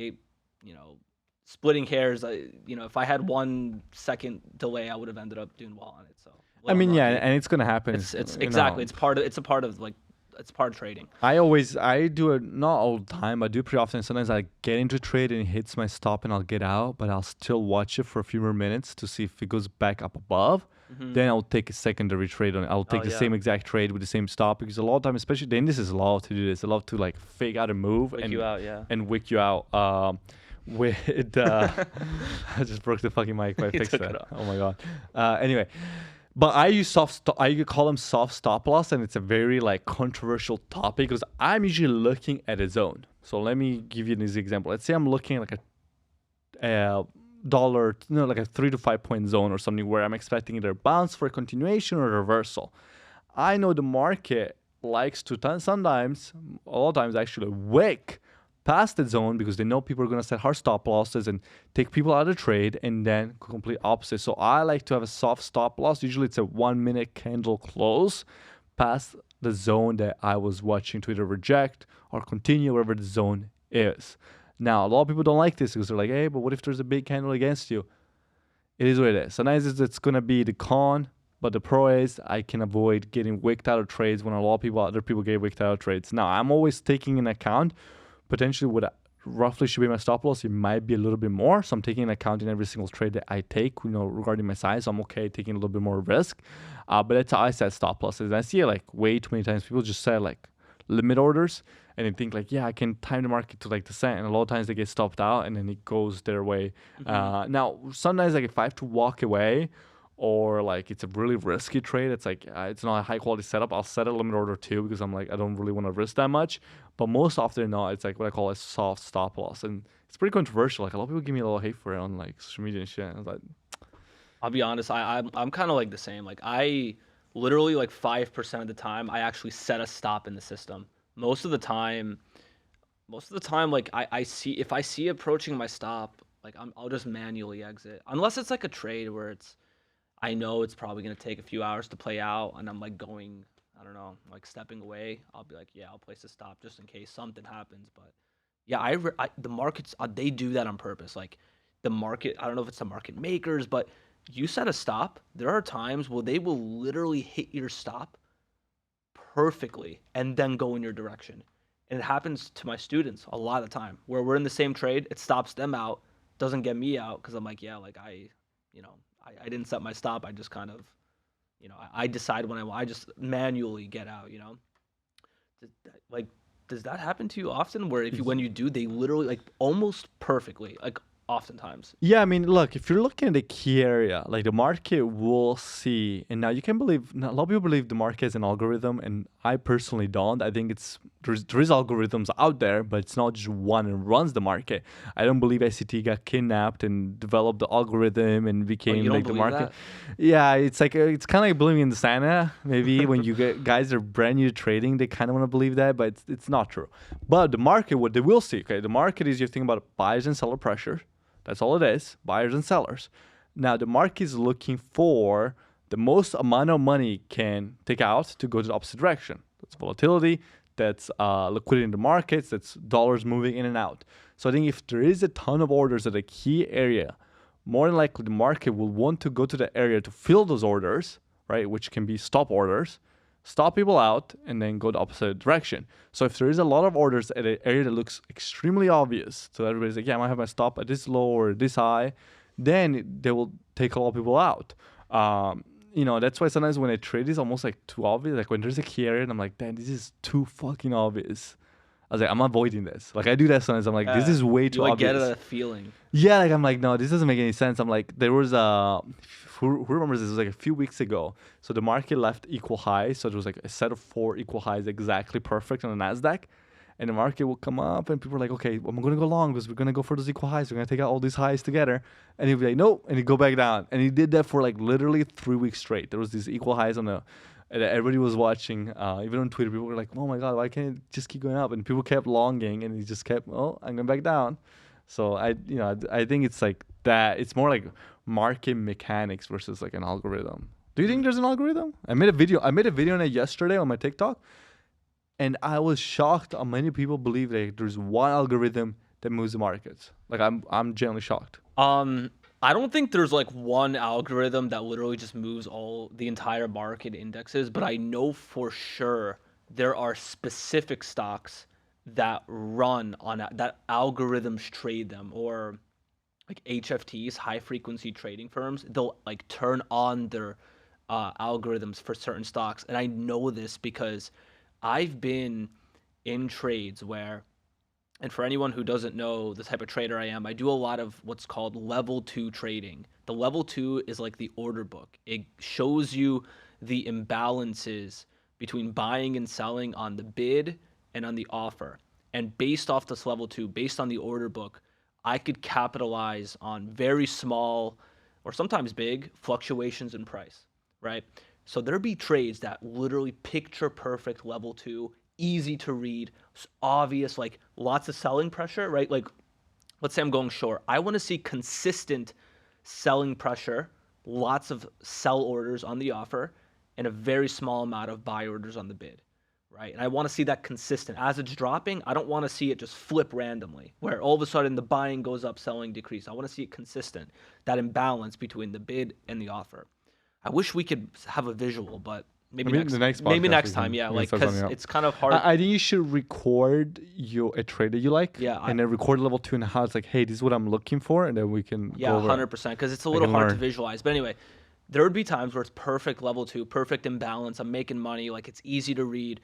splitting hairs. If I had 1 second delay, I would have ended up doing well on it. So a I little mean, yeah, unlucky. and it's gonna happen. It's exactly. It's a part of like it's part of trading. I do it not all the time. I do it pretty often. Sometimes I get into trade and it hits my stop and I'll get out, but I'll still watch it for a few more minutes to see if it goes back up above. Then I'll take a secondary trade on it. I'll take the yeah. same exact trade with the same stop, because a lot of time, especially the indices, love to do this. They love to like fake out a move Wick you out, yeah. and wick you out. With I just broke the fucking mic, but I fixed took it. it off. Oh my god. Anyway. But I use I call them soft stop loss, and it's a very like controversial topic because I'm usually looking at a zone. So let me give you an easy example. Let's say I'm looking at like a dollar, like a 3 to 5 point zone or something where I'm expecting either a bounce for a continuation or a reversal. I know the market likes to sometimes, a lot of times actually wick past the zone because they know people are going to set hard stop losses and take people out of trade, and then complete opposite. So I like to have a soft stop loss. Usually it's a 1 minute candle close past the zone that I was watching to either reject or continue wherever the zone is. Now, a lot of people don't like this because they're like, hey, but what if there's a big candle against you? It is what it is. Sometimes it's going to be the con, but the pro is I can avoid getting wicked out of trades when a lot of other people get wicked out of trades. Now, I'm always taking into account potentially what roughly should be my stop loss. It might be a little bit more. So I'm taking into account in every single trade that I take, regarding my size. So I'm okay taking a little bit more risk. But that's how I set stop losses. And I see it like way too many times. People just set like limit orders and they think like, yeah, I can time the market to like the cent. And a lot of times they get stopped out and then it goes their way. Now, sometimes like if I have to walk away, or like it's a really risky trade, it's like it's not a high quality setup, I'll set a limit order too because I'm like I don't really want to risk that much. But most often than not, it's like what I call a soft stop loss, and it's pretty controversial. Like a lot of people give me a little hate for it on like social media and shit. I was like, I'll be honest, I'm kind of like the same. Like I literally like 5% of the time I actually set a stop in the system. Most of the time, like I see, if I see approaching my stop, Like I'll just manually exit unless it's like a trade where I know it's probably gonna take a few hours to play out, and I'm like going, I don't know, like stepping away. I'll be like, yeah, I'll place a stop just in case something happens. But yeah, the markets they do that on purpose. Like the market, I don't know if it's the market makers, but you set a stop. There are times where they will literally hit your stop perfectly and then go in your direction. And it happens to my students a lot of the time where we're in the same trade, it stops them out, doesn't get me out because I'm like, yeah, like you know, I didn't set my stop. I just kind of, I decide when I just manually get out, Like, does that happen to you often where when you do, they literally like almost perfectly, like oftentimes? Yeah, I mean, look, if you're looking at the key area, like the market will see, and now you can believe, a lot of people believe the market is an algorithm, and I personally don't. I think there is algorithms out there, but it's not just one that runs the market. I don't believe ICT got kidnapped and developed the algorithm and Oh, you became don't like the believe market. that? Yeah, it's like it's kind of like believing in the Santa. Maybe when you get guys that are brand new to trading, they kind of want to believe that, but it's not true. But the market, what they will see, okay, the market is you think about buyers and seller pressure. That's all it is, buyers and sellers. Now, the market is looking for the most amount of money can take out to go to the opposite direction. That's volatility, that's liquidity in the markets, that's dollars moving in and out. So I think if there is a ton of orders at a key area, more than likely the market will want to go to the area to fill those orders, right, which can be stop orders, stop people out, and then go the opposite direction. So if there is a lot of orders at an area that looks extremely obvious, so everybody's like, yeah, I might have my stop at this low or this high, then they will take a lot of people out. That's why sometimes when I trade, it's almost like too obvious. Like when there's a key area, and I'm like, damn, this is too fucking obvious. I was like, I'm avoiding this. Like I do that sometimes. I'm like, this is way You too like get obvious. a feeling. Yeah, like I'm like, no, this doesn't make any sense. I'm like, there was who remembers this? It was like a few weeks ago. So the market left equal highs. So there was like a set of 4 equal highs exactly perfect on the Nasdaq, and the market will come up, and people are like, okay, well, I'm gonna go long because we're gonna go for those equal highs. We're gonna take out all these highs together, and he'd be like, no, and he'd go back down, and he did that for like literally 3 weeks straight. There was these equal highs on the. And everybody was watching, even on Twitter. People were like, "Oh my god, why can't it just keep going up?" And people kept longing, and he just kept, "Oh, I'm going back down." So I think it's like that. It's more like market mechanics versus like an algorithm. Do you think there's an algorithm? I made a video. On it yesterday on my TikTok, and I was shocked how many people believe that there's one algorithm that moves the markets. Like I'm genuinely shocked. I don't think there's like one algorithm that literally just moves the entire market indexes, but I know for sure there are specific stocks that run on that algorithms trade them, or like HFTs, high frequency trading firms. They'll like turn on their algorithms for certain stocks, and I know this because I've been in trades where, and for anyone who doesn't know the type of trader I am, I do a lot of what's called level 2 trading. The level 2 is like the order book. It shows you the imbalances between buying and selling on the bid and on the offer. And based off this level 2, based on the order book, I could capitalize on very small or sometimes big fluctuations in price, right? So there'd be trades that literally picture perfect level 2, easy to read, obvious, like lots of selling pressure, right? Like, let's say I'm going short. I want to see consistent selling pressure, lots of sell orders on the offer, and a very small amount of buy orders on the bid, right? And I want to see that consistent. As it's dropping, I don't want to see it just flip randomly, where all of a sudden the buying goes up, selling decrease. I want to see it consistent, that imbalance between the bid and the offer. I wish we could have a visual, but maybe The next maybe podcast next time, yeah, we can like set something because up. it's kind of hard. I think you should record a trade that you like, Yeah, and then record level 2 and how it's like, hey, this is what I'm looking for, and then we can Yeah, go over it. 100%, because it's a I little can hard to learn. visualize. But anyway, there would be times where it's perfect level 2, perfect imbalance. I'm making money, like it's easy to read,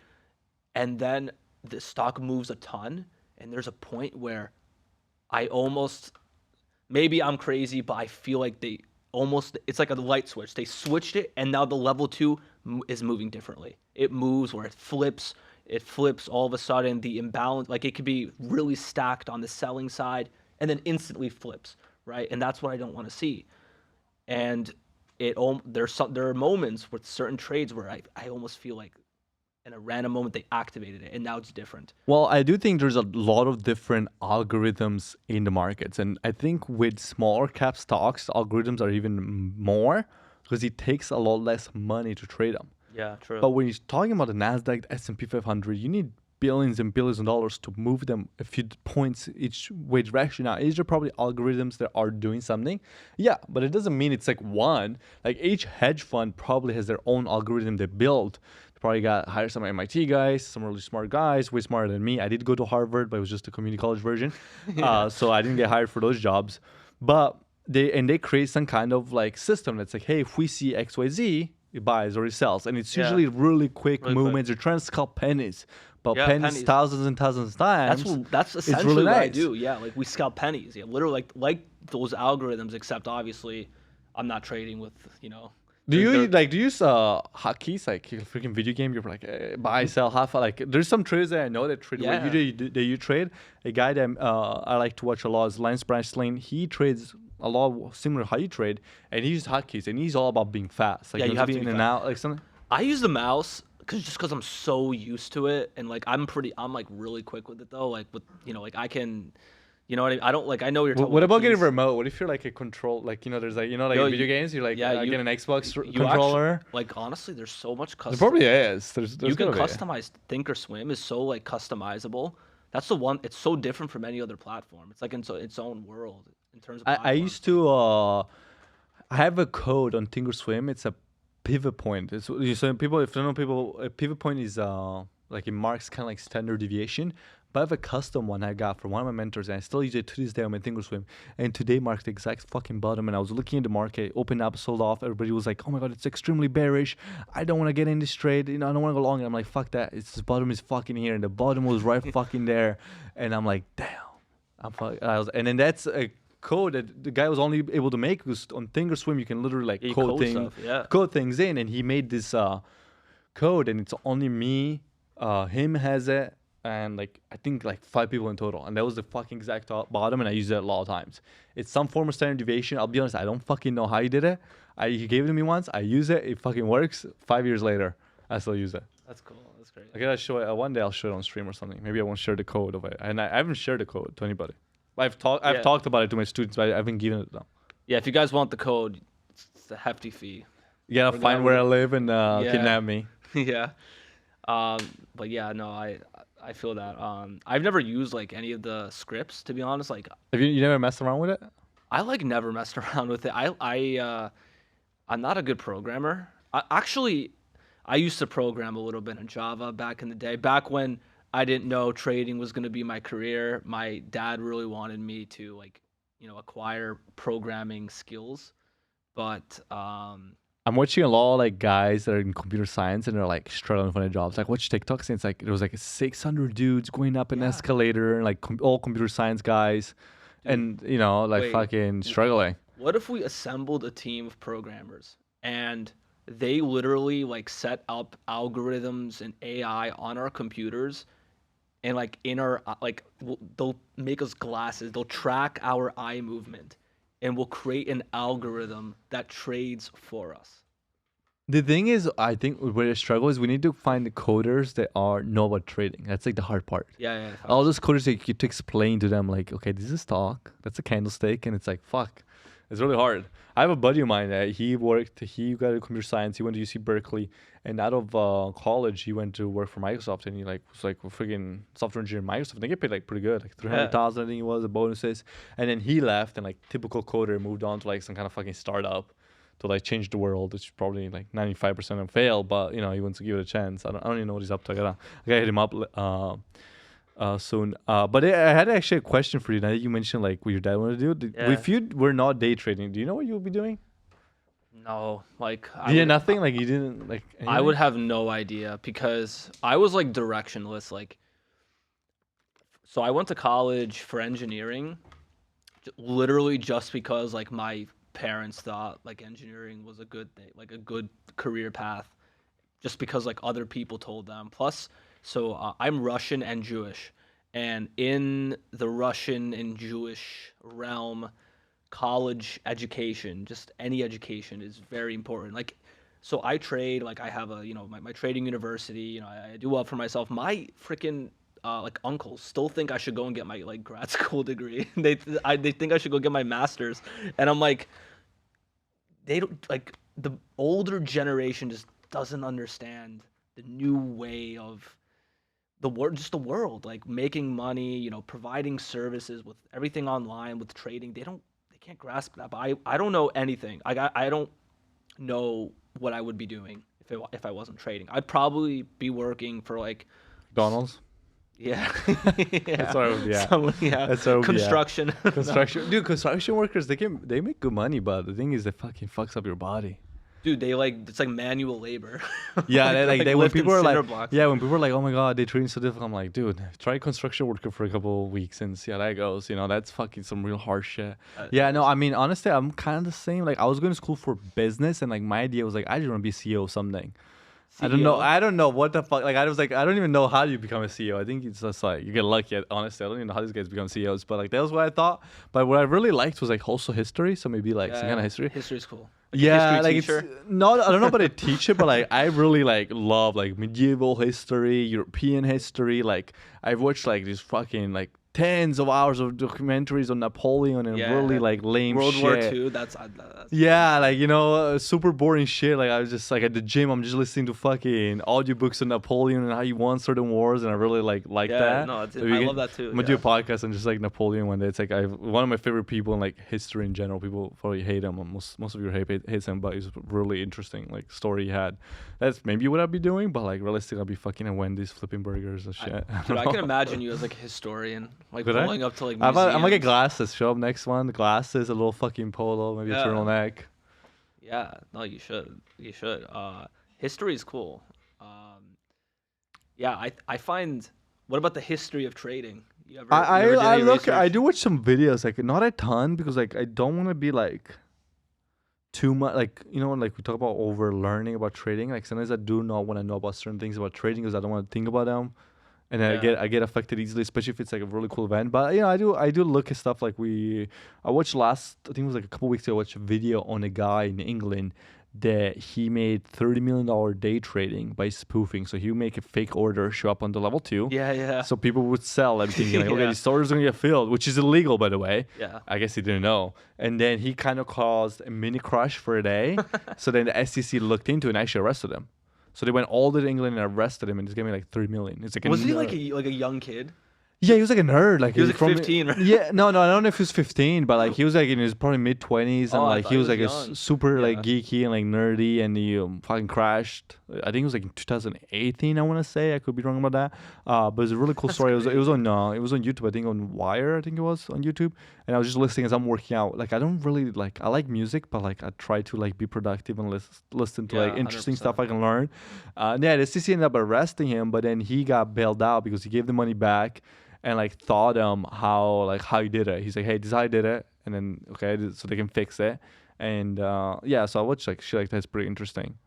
and then the stock moves a ton, and there's a point where I almost, maybe I'm crazy, but I feel like it's like a light switch. They switched it, and now the level 2 is moving differently. It moves where it flips. It flips all of a sudden. The imbalance, like it could be really stacked on the selling side, and then instantly flips, right? And that's what I don't want to see. And there are moments with certain trades where I almost feel like in a random moment they activated it, and now it's different. Well, I do think there's a lot of different algorithms in the markets, and I think with smaller cap stocks, algorithms are even more because it takes a lot less money to trade them. Yeah, true. But when you're talking about the Nasdaq, the S&P 500, you need billions and billions of dollars to move them a few points each way direction. Now, is there probably algorithms that are doing something? Yeah, but it doesn't mean it's like one. Like each hedge fund probably has their own algorithm they build. They probably got hire some MIT guys, some really smart guys, way smarter than me. I did go to Harvard, but it was just a community college version, Yeah. so I didn't get hired for those jobs. But they create some kind of like system that's like, hey, if we see X Y Z, it buys or it sells, and it's Yeah. usually really quick Really quick. movements. They're trying to scalp pennies, but Yeah, pennies pennies. thousands and thousands of times. That's it's essentially really what I nice. do. Yeah, like we scalp pennies. Yeah, literally like those algorithms. Except obviously, I'm not trading with Do they're- you they're- do you use hotkeys like a freaking video game? You're like buy, sell, half. Like there's some traders that I know that trade. What Yeah. you do that you trade. A guy that I like to watch a lot is Lance Brashlane. He trades a lot similar to how you trade, and he uses hotkeys, and he's all about being fast. Like Yeah, you he have be to be in and fast. out like something. I use the mouse because I'm so used to it, and like I'm like really quick with it though. Like with like I can, what I don't like. I know what you're talking What about about getting keys. remote? What if you're like a control, like there's like like Yo, in video you- games, you're like yeah, you- get an Xbox You controller. actually, like honestly, there's so much There custom. probably is. There's You can gotta be. customize Thinkorswim is so like customizable. That's the one. It's so different from any other platform. It's like in its own world in terms of I platform. used to I have a code on Thinkorswim. It's a pivot point. So people, if you don't know people, a pivot point is like it marks kind of like standard deviation. But I have a custom one I got from one of my mentors, and I still use it to this day on my Thinkorswim. And today marked the exact fucking bottom. And I was looking at the market, opened up, sold off. Everybody was like, "Oh my god, it's extremely bearish. I don't want to get in this trade. I don't want to go long." And I'm like, "Fuck that. It's the bottom is fucking here, and the bottom was right fucking there." And I'm like, "Damn." And then that's a code that the guy was only able to make because on Thinkorswim you can literally like Yeah, you code code things, stuff, yeah. code things in, and he made this code, and it's only me, him has it, and like I think like 5 people in total, and that was the fucking exact bottom, and I used it a lot of times. It's some form of standard deviation. I'll be honest, I don't fucking know how he did it. He gave it to me once. I use it. It fucking works. 5 years later, I still use it. That's cool. That's great. I gotta show it. One day I'll show it on stream or something. Maybe I won't share the code of it, and I haven't shared the code to anybody. I've Yeah. talked about it to my students, but I haven't given it to them. Yeah, if you guys want the code, it's a hefty fee. You gotta We're find gonna- where I live and Yeah. kidnap me. Yeah. But yeah, no, I feel that. I've never used like any of the scripts to be honest. Like Have you never messed around with it? I like never messed around with it. I'm not a good programmer. I used to program a little bit in Java back in the day. Back when I didn't know trading was going to be my career, my dad really wanted me to acquire programming skills. But I'm watching a lot of like guys that are in computer science and they're like struggling for their jobs. Like watch TikToks and it's like there was like 600 dudes going up an Yeah. escalator and like all computer science guys, and like wait. fucking struggling. what if we assembled a team of programmers and they literally like set up algorithms and AI on our computers and like in our they'll make us glasses, they'll track our eye movement and we'll create an algorithm that trades for us. The thing is, I think where the struggle is, we need to find the coders that know about trading. That's like the hard part. Yeah. All those coders that you get to explain to them, like, okay, this is stock, that's a candlestick, and it's like, fuck, it's really hard. I have a buddy of mine that he got a computer science, he went to UC Berkeley, and out of college, he went to work for Microsoft, and he like was like a freaking software engineer in Microsoft. They get paid like pretty good, like 300,000, I think it was, the bonuses. And then he left, and like typical coder moved on to like some kind of fucking startup to like change the world, which probably like 95% of them fail, but he wants to give it a chance. I don't even know what he's up to. I gotta hit him up soon. But I had actually a question for you. Now that you mentioned like what your dad wanted to do, Yeah. if you were not day trading, do you know what you would be doing? No, like You did nothing. Like you didn't like. I would have no idea because I was like directionless. Like, so I went to college for engineering, literally just because like my parents thought like engineering was a good thing, like a good career path, just because like other people told them. Plus, so I'm Russian and Jewish, and in the Russian and Jewish realm, college education, just any education, is very important. Like So I trade, like I have a, my trading university, I do well for myself. My freaking like uncles still think I should go and get my like grad school degree. They think I should go get my master's, and I'm like, they don't like the older generation just doesn't understand the new way of the world, just the world, like making money, providing services with everything online with trading. They can't grasp that. But I don't know anything. I don't know what I would be doing if I wasn't trading. I'd probably be working for like, McDonald's. yeah, That's yeah, where I would be at. yeah, That's where I would be at. construction. No. Construction, dude. Construction workers, they make good money, but the thing is, they fucking fucks up your body. Dude, they like it's like manual labor. Yeah, They're, they when lifting people are like, cinder blocks. yeah, when people are like, oh my god, they treat so difficult. I'm like, dude, try construction worker for a couple of weeks and see how that goes. That's fucking some real hard shit. Yeah, no, I mean, honestly, I'm kind of the same. Like, I was going to school for business, and like my idea was like, I just want to be CEO of something. CEO. I don't know what the fuck. Like, I was like, I don't even know how you become a CEO. I think it's just like you get lucky. Honestly, I don't even know how these guys become CEOs. But like, that was what I thought. But what I really liked was like also history. So maybe like some kind of history. History's cool. Like a Yeah, history like teacher. it's not. I don't know about a teacher, but like I really like love like medieval history, European history. Like I've watched like these fucking like tens of hours of documentaries on Napoleon and Yeah. really like lame World shit. War II. That's Yeah, like super boring shit. Like I was just like at the gym, I'm just listening to fucking audiobooks on Napoleon and how he won certain wars, and I really like yeah, that. no, So I love that too. I'm gonna do a podcast on just like Napoleon one day. It's like one of my favorite people in like history in general. People probably hate him. Most of you hates him, but it's really interesting like story he had. That's maybe what I'd be doing, but like realistically, I'd be fucking at Wendy's flipping burgers and shit. Dude, I can imagine you as like a historian, like Could I? rolling up to like I'm gonna get museums. glasses. Show up next one. Glasses, a little fucking polo, maybe a Yeah. turtleneck. Yeah, no, you should. You should. History is cool. Yeah, I find. What about the history of trading? You ever? I you ever did I any look I research? do watch some videos, like not a ton, because like I don't want to be like too much, like like we talk about over learning about trading. Like sometimes I do not want to know about certain things about trading because I don't want to think about them, and then Yeah. I get affected easily, especially if it's like a really cool event. But I do look at stuff like I watched I think it was like a couple weeks ago. I watched a video on a guy in England that he made $30 million day trading by spoofing. So he would make a fake order show up on the level 2. Yeah, yeah. So people would sell everything like, okay, Yeah. these orders are gonna get filled, which is illegal, by the way. Yeah. I guess he didn't know. And then he kind of caused a mini crash for a day. So then the SEC looked into it and actually arrested him. So they went all the way to England and arrested him and just gave me like 3 million. It's like Was he like nerd. a young kid? Yeah, he was like a nerd. Like He was like from 15, right? Yeah, no, I don't know if he was 15, but like he was like in his probably mid-20s, and Oh, I like thought he he was was like young. super like Yeah. geeky and like nerdy, and he fucking crashed. I think it was like in 2018. I want to say, I could be wrong about that. But it's a really cool story. It was on YouTube. I think on Wire. I think it was on YouTube. And I was just listening as I'm working out. Like I don't really like. I like music, but like I try to like be productive and listen to like Yeah, interesting 100%. stuff I can learn. Yeah, the SEC ended up arresting him, but then he got bailed out because he gave the money back and like taught him how he did it. He's like, hey, this is how I did it, and then so they can fix it. And yeah, so I watch like shit like that's pretty interesting.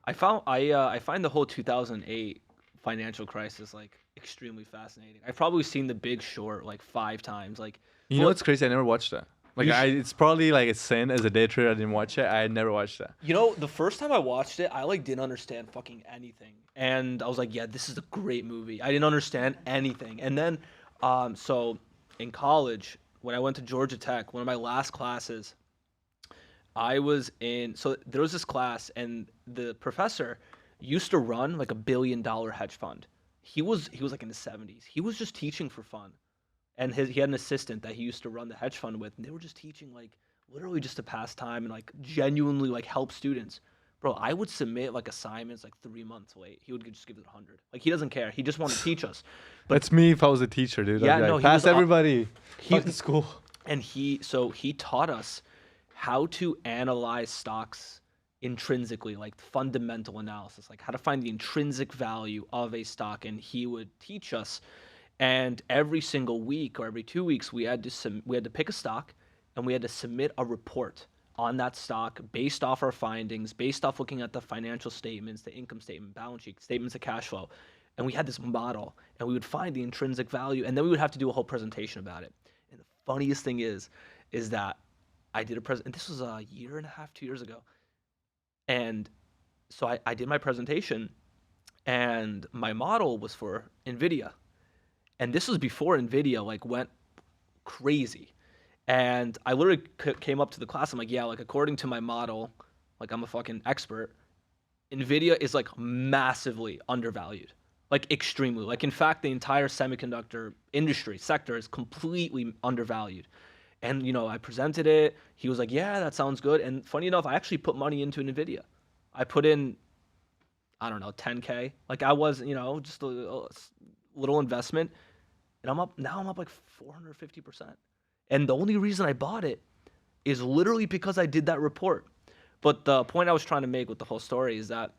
I find the whole 2008 financial crisis like extremely fascinating. I've probably seen The Big Short like 5 times. Like, You know what's crazy? I never watched that. Like it's probably like a sin as a day trader. I didn't watch it. I never watched that. the first time I watched it, I like didn't understand fucking anything, and I was like, yeah, this is a great movie. I didn't understand anything, and then, so in college when I went to Georgia Tech, one of my last classes, I was in. So there was this class, and the professor used to run like $1 billion hedge fund. He was like in the 70s. He was just teaching for fun, and he had an assistant that he used to run the hedge fund with, and they were just teaching like literally just to pass time and like genuinely like help students. Bro, I would submit like assignments like 3 months late. He would just give it 100. Like he doesn't care. He just wanted to teach us. But That's me if I was a teacher, dude. Yeah, I'd be no, like, he pass was everybody. he- Fuck the school. and he taught us how to analyze stocks intrinsically, like fundamental analysis, like how to find the intrinsic value of a stock, and he would teach us. And every single week or every 2 weeks, we had to pick a stock, and we had to submit a report on that stock based off our findings, based off looking at the financial statements, the income statement, balance sheet, statements of cash flow. And we had this model, and we would find the intrinsic value, and then we would have to do a whole presentation about it. And the funniest thing is that I did and this was a year and a half, 2 years ago. And So I did my presentation, and my model was for NVIDIA. And this was before NVIDIA like went crazy. And I literally came up to the class. I'm like, yeah, like according to my model, like I'm a fucking expert. NVIDIA is like massively undervalued, like extremely. Like in fact, the entire semiconductor industry sector is completely undervalued. And I presented it. He was like, "Yeah, that sounds good." And funny enough, I actually put money into NVIDIA. I put in, I don't know, 10K. Like I was, just a little investment, and I'm up now. I'm up like 450%. And the only reason I bought it is literally because I did that report. But the point I was trying to make with the whole story is that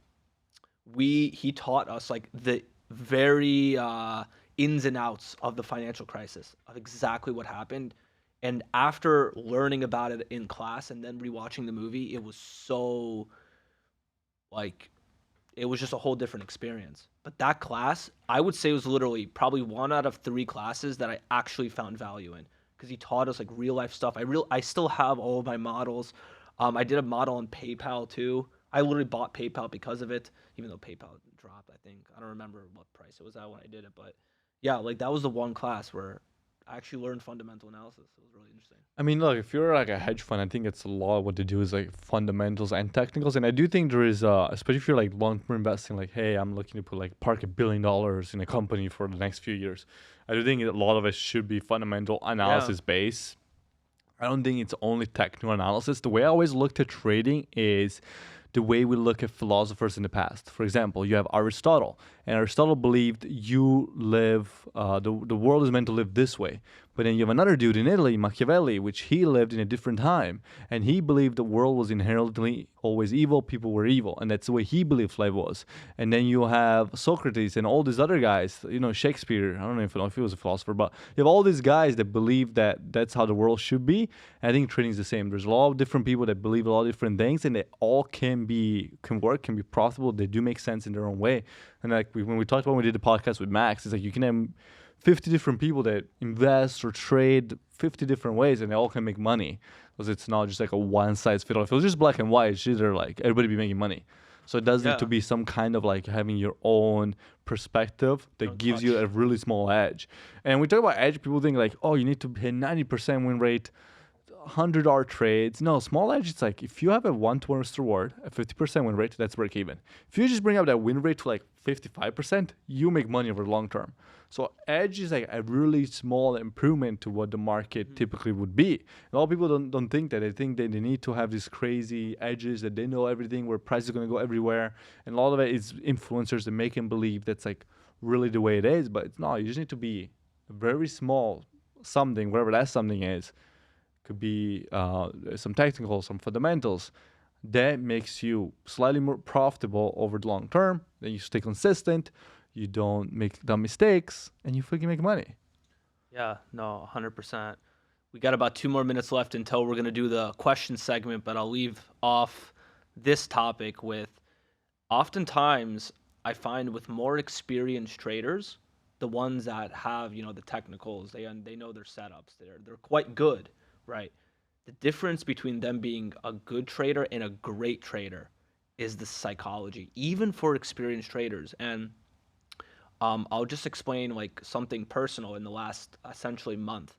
he taught us like the very ins and outs of the financial crisis, of exactly what happened. And after learning about it in class and then rewatching the movie, it was so like it was just a whole different experience. But that class, I would say, was literally probably one out of three classes that I actually found value in, because he taught us like real life stuff. I still have all of my models. I did a model on PayPal too. I literally bought PayPal because of it, even though PayPal dropped. I think I don't remember what price it was at when I did it, but yeah, like that was the one class where I actually learned fundamental analysis. It was really interesting. I mean, look, if you're like a hedge fund, I think it's a lot of what they do is like fundamentals and technicals. And I do think there is, especially if you're like long term investing, like, hey, I'm looking to put like park $1 billion in a company for the next few years. I do think a lot of it should be fundamental Yeah. analysis based. I don't think it's only technical analysis. The way I always looked at trading is the way we look at philosophers in the past. For example, you have Aristotle, and Aristotle believed the world is meant to live this way. But then you have another dude in Italy, Machiavelli, which he lived in a different time, and he believed the world was inherently always evil, people were evil, and that's the way he believed life was. And then you have Socrates and all these other guys, Shakespeare. I don't know if he was a philosopher, but you have all these guys that believe that that's how the world should be. And I think trading is the same. There's a lot of different people that believe a lot of different things, and they all can work, can be profitable. They do make sense in their own way. And like when we talked about when we did the podcast with Max, it's like you can have 50 different people that invest or trade 50 different ways, and they all can make money, because it's not just like a one size fit all. If it was just black and white, it's either like everybody be making money. So it does need to Yeah. be some kind of like having your own perspective Your that own gives you a touch. really small edge. And we talk about edge, people think like, oh, you need to hit 90% win rate, $100 trades. No, small edge, it's like if you have a 1 to 1 risk reward, a 50% win rate, that's break even. If you just bring up that win rate to like 55%, you make money over the long term. So edge is like a really small improvement to what the market Mhm. typically would be. A lot of people don't think that. They think that they need to have these crazy edges, that they know everything, where price is going to go everywhere. And a lot of it is influencers that make them believe that's like really the way it is, but it's not. You just need to be very small something, whatever that something is. Could be some technical, some fundamentals. That makes you slightly more profitable over the long term. Then you stay consistent, you don't make dumb mistakes, and you freaking make money. Yeah, no, 100%. We got about 2 more minutes left until we're going to do the question segment, but I'll leave off this topic with oftentimes I find with more experienced traders, the ones that have, the technicals, they know their setups. They're quite good, right? The difference between them being a good trader and a great trader is the psychology, even for experienced traders. And I'll just explain like something personal in the last essentially month.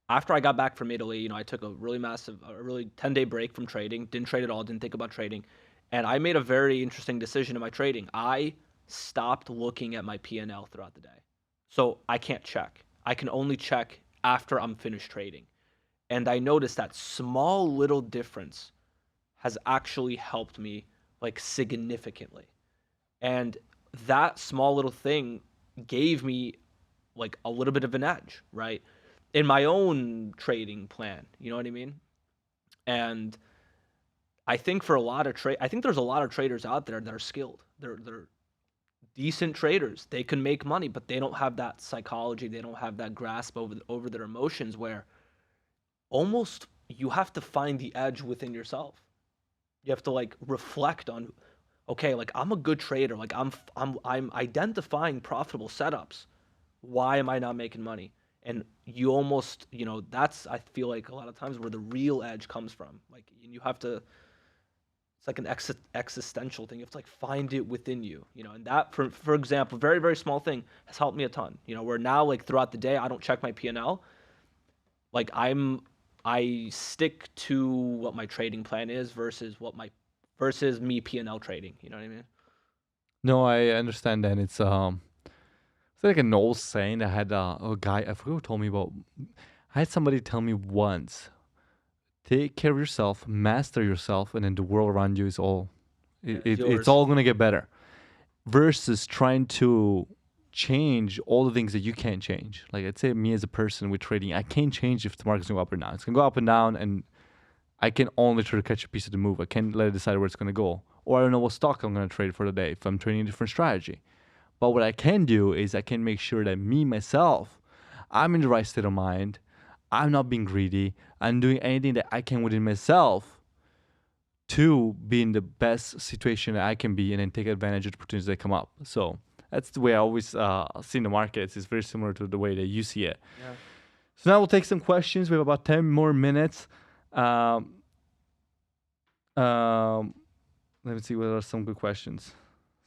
After I got back from Italy, I took a really 10-day break from trading, didn't trade at all, didn't think about trading. And I made a very interesting decision in my trading. I stopped looking at my P&L throughout the day. So I can't check. I can only check after I'm finished trading. And I noticed that small little difference has actually helped me like significantly. And that small little thing gave me like a little bit of an edge, right? In my own trading plan, you know what I mean? And I think there's a lot of traders out there that are skilled. They're decent traders. They can make money, but they don't have that psychology. They don't have that grasp over their emotions where almost you have to find the edge within yourself. You have to like reflect on, okay, like I'm a good trader. Like I'm identifying profitable setups. Why am I not making money? And you almost, that's I feel like a lot of times where the real edge comes from. Like you have to it's like an existential thing. You have to like find it within you, you know. And that, for example, very very small thing has helped me a ton. You know, where now like throughout the day I don't check my P&L. Like I stick to what my trading plan is versus me P&L trading. You know what I mean? No, I understand that. It's like an old saying. I had a guy, I forgot who told me about. I had somebody tell me once, take care of yourself, master yourself, and then the world around you is all, Yeah, it's it's yours. all gonna get better. Versus trying to change all the things that you can't change. Like I'd say me as a person with trading, I can't change if the market's gonna go up or down. It's gonna go up and down, and I can only try to catch a piece of the move. I can't let it decide where it's gonna go. Or I don't know what stock I'm gonna trade for the day if I'm trading a different strategy. But what I can do is I can make sure that me myself, I'm in the right state of mind. I'm not being greedy. I'm doing anything that I can within myself to be in the best situation that I can be and then take advantage of the opportunities that come up. So that's the way I always see in the markets. It's very similar to the way that you see it. Yeah. So now we'll take some questions. We have about 10 more minutes. Um, um, let me see what are some good questions.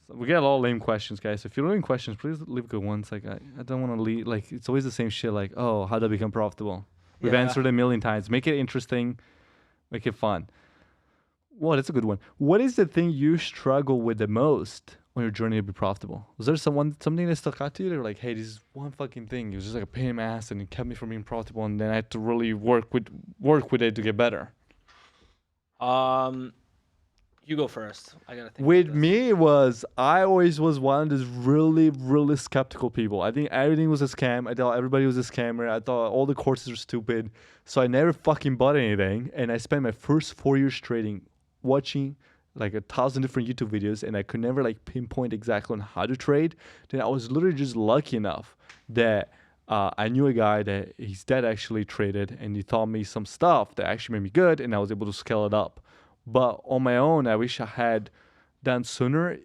So we get a lot of lame questions, guys. So if you're leaving questions, please leave good ones. Like I don't want to leave. Like it's always the same shit. Like, oh, how do I become profitable? We've Yeah. answered it a million times. Make it interesting. Make it fun. Well, that's a good one. What is the thing you struggle with the most on your journey to be profitable? Was there something that stuck out to you? They were like, hey, this is one fucking thing. It was just like a pain in my ass, and it kept me from being profitable. And then I had to really work with it to get better. Um, you go first. I gotta think With about this. me, it was I always was one of those really, really skeptical people. I think everything was a scam. I thought everybody was a scammer. I thought all the courses were stupid. So I never fucking bought anything. And I spent my first 4 years trading, watching like 1,000 different YouTube videos, and I could never like pinpoint exactly on how to trade. Then I was literally just lucky enough that I knew a guy that his dad actually traded, and he taught me some stuff that actually made me good, and I was able to scale it up. But on my own, I wish I had done sooner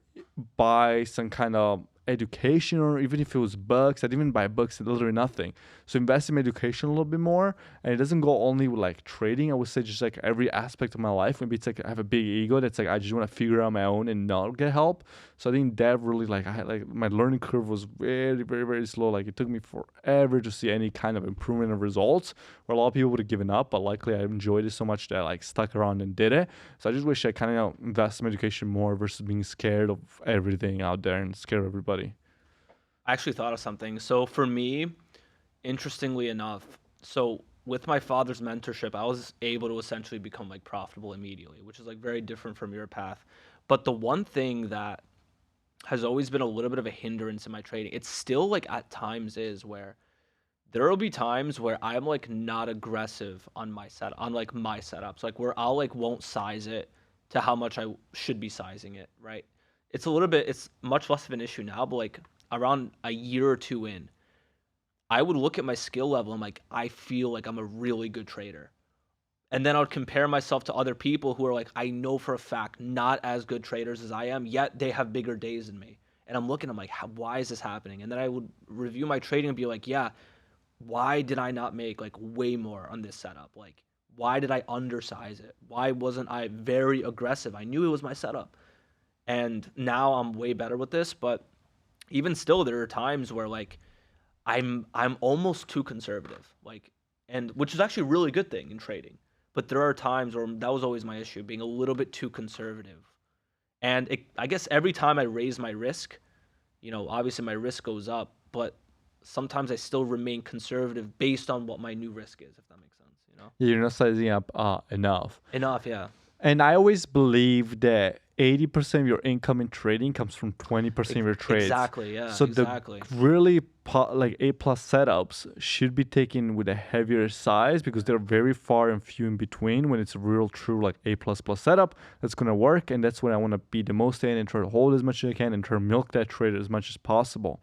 by some kind of education, or even if it was books. I didn't even buy books, literally nothing. So invest in education a little bit more. And it doesn't go only with like trading. I would say just like every aspect of my life. Maybe it's like I have a big ego that's like I just want to figure out my own and not get help. So I think that really like I had like my learning curve was very, very, very slow. Like it took me forever to see any kind of improvement of results, where a lot of people would have given up. But luckily I enjoyed it so much that I like stuck around and did it. So I just wish I kind of invest in education more versus being scared of everything out there and scared of everybody. I actually thought of something. So for me, interestingly enough, so with my father's mentorship, I was able to essentially become like profitable immediately, which is like very different from your path. But the one thing that has always been a little bit of a hindrance in my trading, it's still like at times is where there will be times where I'm like not aggressive on my setups, like where I'll like won't size it to how much I should be sizing it, right? It's much less of an issue now, but like around a year or two in, I would look at my skill level. I'm like, I feel like I'm a really good trader. And then I would compare myself to other people who are like, I know for a fact, not as good traders as I am, yet they have bigger days than me. And I'm looking, I'm like, why is this happening? And then I would review my trading and be like, yeah, why did I not make like way more on this setup? Like, why did I undersize it? Why wasn't I very aggressive? I knew it was my setup. And now I'm way better with this, but even still, there are times where like I'm almost too conservative, like, and which is actually a really good thing in trading. But there are times where that was always my issue, being a little bit too conservative. And I guess every time I raise my risk, you know, obviously my risk goes up, but sometimes I still remain conservative based on what my new risk is, if that makes sense, you know? Yeah, you're not sizing up enough. Enough, yeah. And I always believe that 80% of your income in trading comes from 20% of your trades. Exactly, yeah, So the exactly. really like A plus setups should be taken with a heavier size, because they're very far and few in between when it's a real true like A plus plus setup that's gonna work. And that's what I want to be the most in, and try to hold as much as I can and try to milk that trade as much as possible.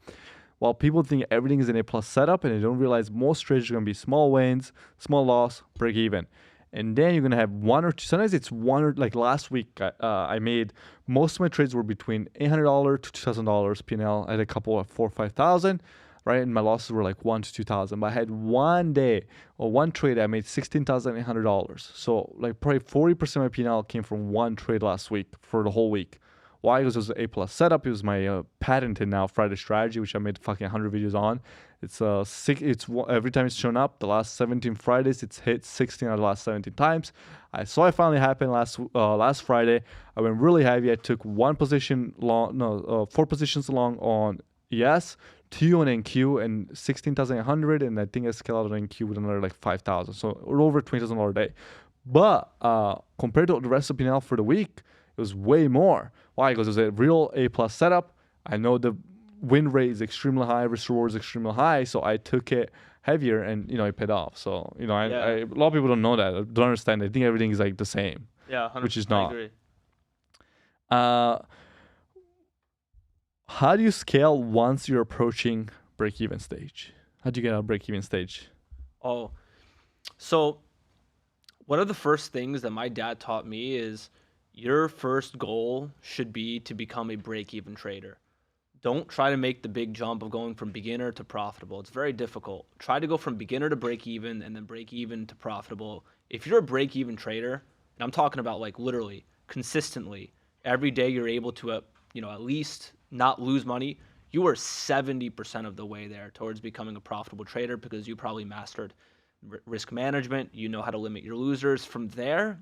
While people think everything is an A plus setup, and they don't realize most trades are gonna be small wins, small loss, break even. And then you're gonna have one or two. Sometimes it's one, or like last week, I made most of my trades were between $800 to $2,000 P&L. I had a couple of 4 or 5,000. right? And my losses were like 1 to 2,000. But I had one day or one trade, I made $16,800. So like probably 40% of my P&L came from one trade last week for the whole week. Why? Because it was an A plus setup. It was my patented now Friday strategy, which I made fucking 100 videos on. It's every time it's shown up. The last 17 Fridays, it's hit 16 out of the last 17 times. I saw it finally happen last Friday. I went really heavy. I took one position long, no, 4 positions long on ES, two on NQ, and 16,800. And I think I scaled out on NQ with another like 5,000. So over $20,000 a day. But compared to the rest of P&L for the week, it was way more. Why? Because it was a real A plus setup. I know the win rate is extremely high, risk reward is extremely high, so I took it heavier, and it paid off. So Yeah. a lot of people don't know that, don't understand. They think everything is like the same, Yeah, which is 100%. I not. agree. Uh, how do you scale once you're approaching break-even stage? How do you get out of break-even stage? Oh, so one of the first things that my dad taught me is your first goal should be to become a break-even trader. Don't try to make the big jump of going from beginner to profitable. It's very difficult. Try to go from beginner to break even and then break even to profitable. If you're a break even trader, and I'm talking about like literally consistently, every day you're able to at least not lose money, you are 70% of the way there towards becoming a profitable trader because you probably mastered risk management, you know how to limit your losers. From there,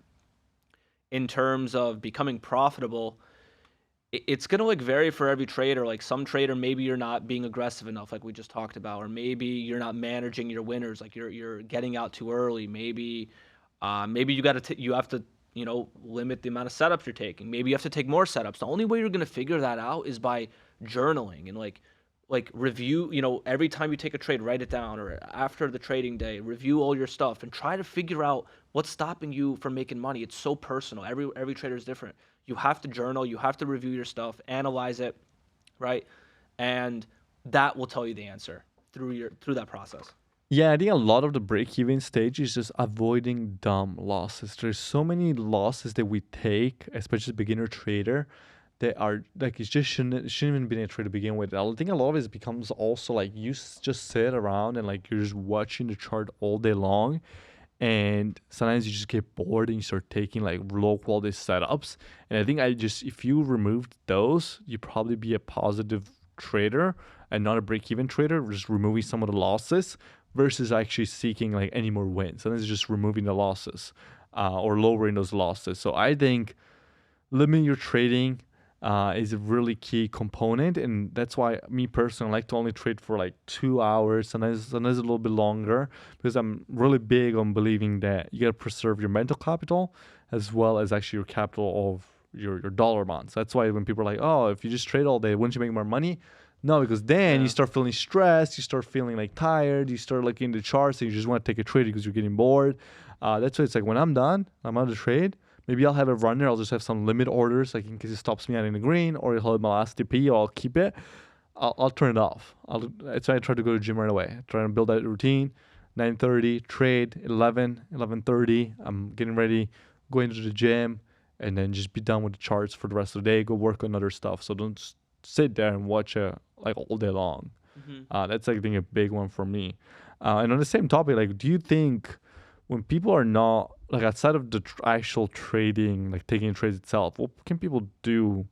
in terms of becoming profitable, it's going to like vary for every trader. Like some trader, maybe you're not being aggressive enough, like we just talked about, or maybe you're not managing your winners, like you're getting out too early. Maybe you have to limit the amount of setups you're taking. Maybe you have to take more setups. The only way you're going to figure that out is by journaling and like review. Every time you take a trade, write it down, or after the trading day, review all your stuff and try to figure out what's stopping you from making money. It's so personal. Every trader is different. You have to journal, you have to review your stuff, analyze it, right? And that will tell you the answer through that process. Yeah, I think a lot of the break-even stage is just avoiding dumb losses. There's so many losses that we take, especially as beginner trader, that are like it just shouldn't even be a trade to begin with. I think a lot of it becomes also like just sit around and like you're just watching the chart all day long, and sometimes you just get bored and you start taking like low quality setups. And I think if you removed those, you'd probably be a positive trader and not a break-even trader, just removing some of the losses versus actually seeking like any more wins. And it's just removing the losses or lowering those losses. So I think limiting your trading is a really key component, and that's why me personally I like to only trade for like 2 hours, sometimes a little bit longer, because I'm really big on believing that you gotta preserve your mental capital as well as actually your capital of your dollar bonds. That's why when people are like, oh, if you just trade all day, wouldn't you make more money? No, because then you Yeah. start feeling stressed, you start feeling like tired, you start looking at the charts and you just want to take a trade because you're getting bored. That's why it's like when I'm done, I'm out of the trade. Maybe I'll have a runner. I'll just have some limit orders, like in case it stops me out in the green, or it'll hit my last TP, or I'll keep it. I'll turn it off. That's why I try to go to the gym right away. Try to build that routine. 9:30 trade, 11:30. I'm getting ready, going to the gym, and then just be done with the charts for the rest of the day. Go work on other stuff. So don't sit there and watch like all day long. Hmm. That's I think a big one for me. And on the same topic, like, do you think when people are not like outside of the actual trading, like taking trades itself, what can people do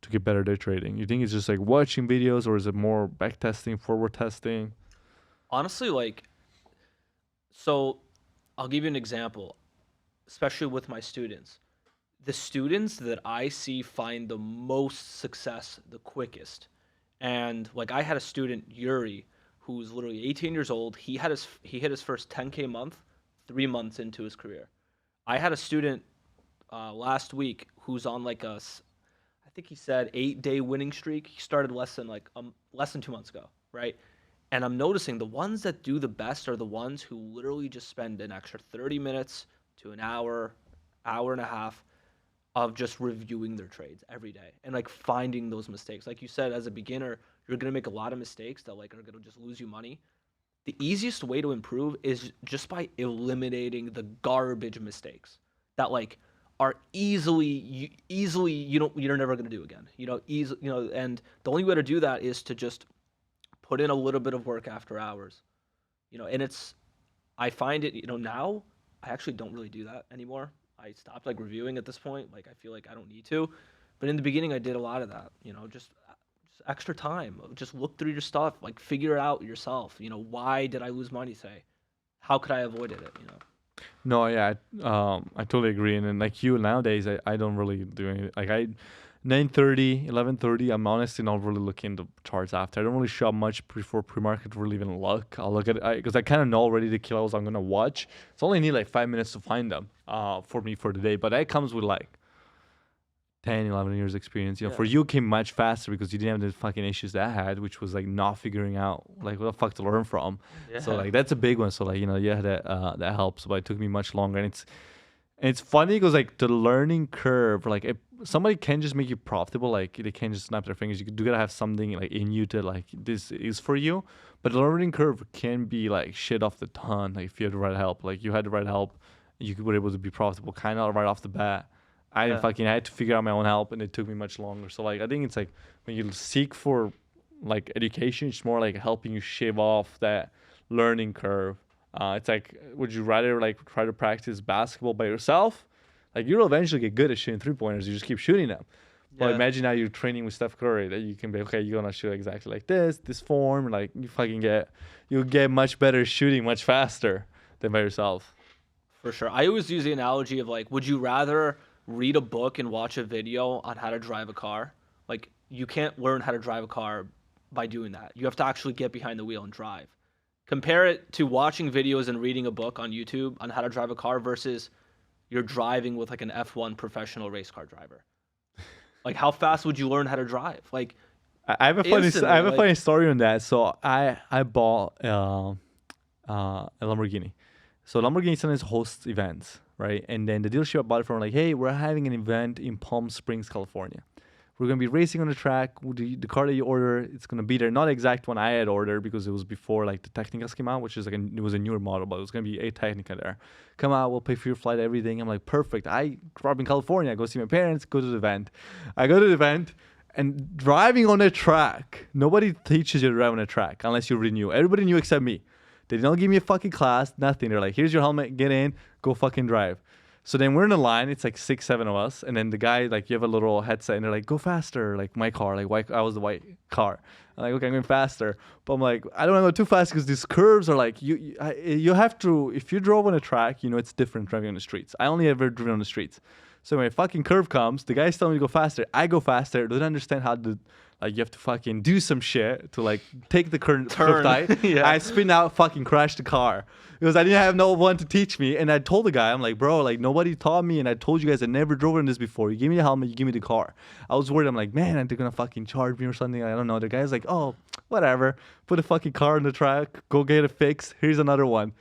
to get better at their trading? You think it's just like watching videos, or is it more back testing, forward testing? Honestly, so I'll give you an example, especially with my students. The students that I see find the most success the quickest. And like I had a student, Yuri, who's literally 18 years old. He hit his first 10K month 3 months into his career. I had a student last week who's on I think he said 8 day winning streak. He started less than 2 months ago, right? And I'm noticing the ones that do the best are the ones who literally just spend an extra 30 minutes to an hour, hour and a half of just reviewing their trades every day and like finding those mistakes. Like you said, as a beginner, you're gonna make a lot of mistakes that like are gonna just lose you money. The easiest way to improve is just by eliminating the garbage mistakes that like are you're never gonna do again. And the only way to do that is to just put in a little bit of work after hours, and I find it, now I actually don't really do that anymore. I stopped like reviewing at this point. Like I feel like I don't need to, but in the beginning I did a lot of that. Just extra time. Just look through your stuff, like figure it out yourself. Why did I lose money? Say, how could I avoided it? No, yeah, I totally agree. And then like you nowadays, I don't really do anything. Like 9:30, 11:30, I'm honestly not really looking at the charts after. I don't really shop much before pre-market to really even look. I'll look at it because I kind of know already the kilos I'm gonna watch. It's only need like 5 minutes to find them for me for the day. But that comes with like 10, 11 years experience. Yeah. For you it came much faster because you didn't have the fucking issues that I had, which was like not figuring out like what the fuck to learn from. So Yeah. like that's a big one. So like yeah, that helps. But it took me much longer, and it's funny because like the learning curve, like if somebody can just make you profitable, like they can't just snap their fingers. You do gotta have something like in you to like this is for you. But the learning curve can be like shit off the ton. Like if you had the right help, like you had the right help, you were able to be profitable kind of right off the bat. Yeah. I had to figure out my own help, and it took me much longer. So like I think it's like when you seek for like education, it's more like helping you shave off that learning curve. It's like, would you rather like try to practice basketball by yourself? Like you'll eventually get good at shooting 3-pointers. You just keep shooting them. But Yeah. imagine now you're training with Steph Curry that you can be okay. You're gonna shoot exactly like this form. Like you'll get much better shooting much faster than by yourself. For sure. I always use the analogy of like, would you rather read a book and watch a video on how to drive a car? Like, you can't learn how to drive a car by doing that. You have to actually get behind the wheel and drive. Compare it to watching videos and reading a book on YouTube on how to drive a car versus you're driving with like an F1 professional race car driver. Like, how fast would you learn how to drive? Like, I have a instantly, funny story on that. So I bought a Lamborghini. So Lamborghini sometimes hosts events, right? And then the dealership I bought it from like, hey, we're having an event in Palm Springs, California. We're gonna be racing on the track. The car that you order, it's gonna be there. Not the exact one I had ordered because it was before like the Technicas came out, which is like it was a newer model, but it was gonna be a Technica there. Come out, we'll pay for your flight, everything. I'm like, perfect. I grew up in California. I go see my parents. Go to the event. I go to the event. And driving on a track, nobody teaches you to drive on a track unless you renew. Everybody knew except me. They did not give me a fucking class, nothing. They're like, here's your helmet, get in, go fucking drive. So then we're in a line, it's like 6, 7 of us, and then the guy, like, you have a little headset, and they're like, go faster, like my car, like white, I was the white car. I'm like, okay, I'm going faster. But I'm like, I don't want to go too fast because these curves are like, you have to, if you drove on a track, it's different driving on the streets. I only ever driven on the streets. So when a fucking curve comes, the guy's telling me to go faster. I go faster. Don't understand how to, like, you have to fucking do some shit to, like, take the curve tight. Yeah. I spin out, fucking crash the car. Because I didn't have no one to teach me. And I told the guy, I'm like, bro, like, nobody taught me. And I told you guys I never drove on this before. You give me the helmet, you give me the car. I was worried. I'm like, man, they're going to fucking charge me or something. I don't know. The guy's like, oh, whatever. Put a fucking car on the track. Go get it fixed. Here's another one.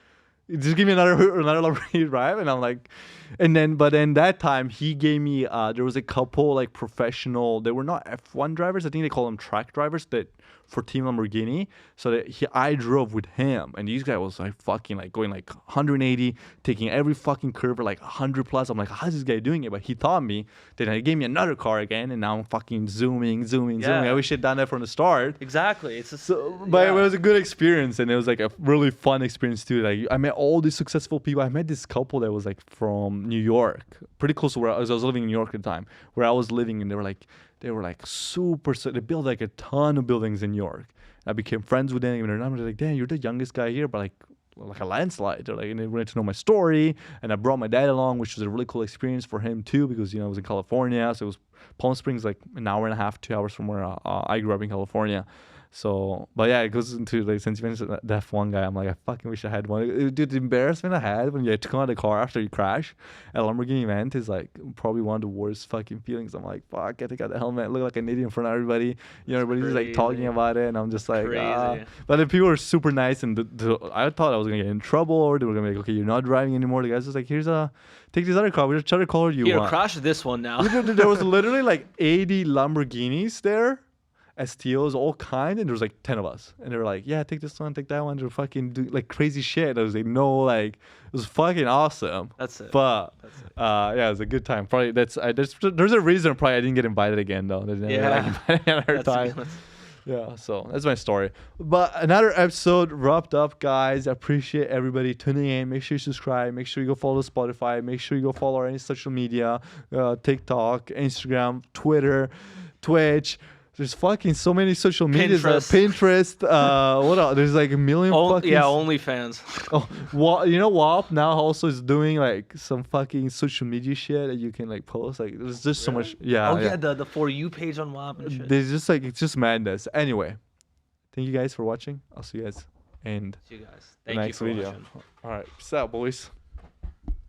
Just give me another Lamborghini drive. And I'm like, but then that time he gave me, there was a couple like professional, they were not F1 drivers. I think they call them track drivers that for Team Lamborghini. So that I drove with him, and these guys was like fucking like going like 180, taking every fucking curve like 100 plus. I'm like, how's this guy doing it? But he taught me. Then he gave me another car again, and now I'm fucking zooming. I wish I'd done that from the start. exactly. It's just, But it was a good experience, and it was like a really fun experience too. Like I met all these successful people. I met this couple that was like from New York, pretty close to where I was living in New York at the time, where I was living, and they were like super. So they built like a ton of buildings in New York. I became friends with them, and they're like, "Damn, you're the youngest guy here," but like a landslide. They're like, and they wanted to know my story, and I brought my dad along, which was a really cool experience for him too, because I was in California, so it was Palm Springs like an hour and a half, 2 hours from where I grew up in California. So, but yeah, it goes into like, since you mentioned that F1 guy, I'm like, I fucking wish I had one. Dude, the embarrassment I had when you had to come out of the car after you crash at a Lamborghini event is like probably one of the worst fucking feelings. I'm like, fuck, I had to get the helmet, look like an idiot in front of everybody. Everybody's like talking about it, and I'm just like, crazy. But the people were super nice, and I thought I was gonna get in trouble, or they were gonna be like, okay, you're not driving anymore. The guy's just like, take this other car, which other color you Here, want. crash this one now. There was literally like 80 Lamborghinis there. STOs, all kind, and there was like 10 of us, and they were like, yeah, take this one, take that one. They were fucking do like crazy shit. I was like, no, like it was fucking awesome. That's it. But yeah, it was a good time. Probably there's a reason probably I didn't get invited again though. Yeah. Another time. Yeah, so that's my story. But another episode wrapped up, guys. I appreciate everybody tuning in. Make sure you subscribe. Make sure you go follow Spotify. Make sure you go follow our social media, TikTok, Instagram, Twitter, Twitch. There's fucking so many social medias. Pinterest. What else? There's like a million fucking. Yeah, OnlyFans. Oh, you know, WAP now also is doing like some fucking social media shit that you can like post. Like, there's just so much. Yeah. Oh yeah, the For You page on WAP and shit. There's just like, it's just madness. Anyway, thank you guys for watching. I'll see you guys in See you guys. the Thank you next for video. watching. All right, peace out, boys.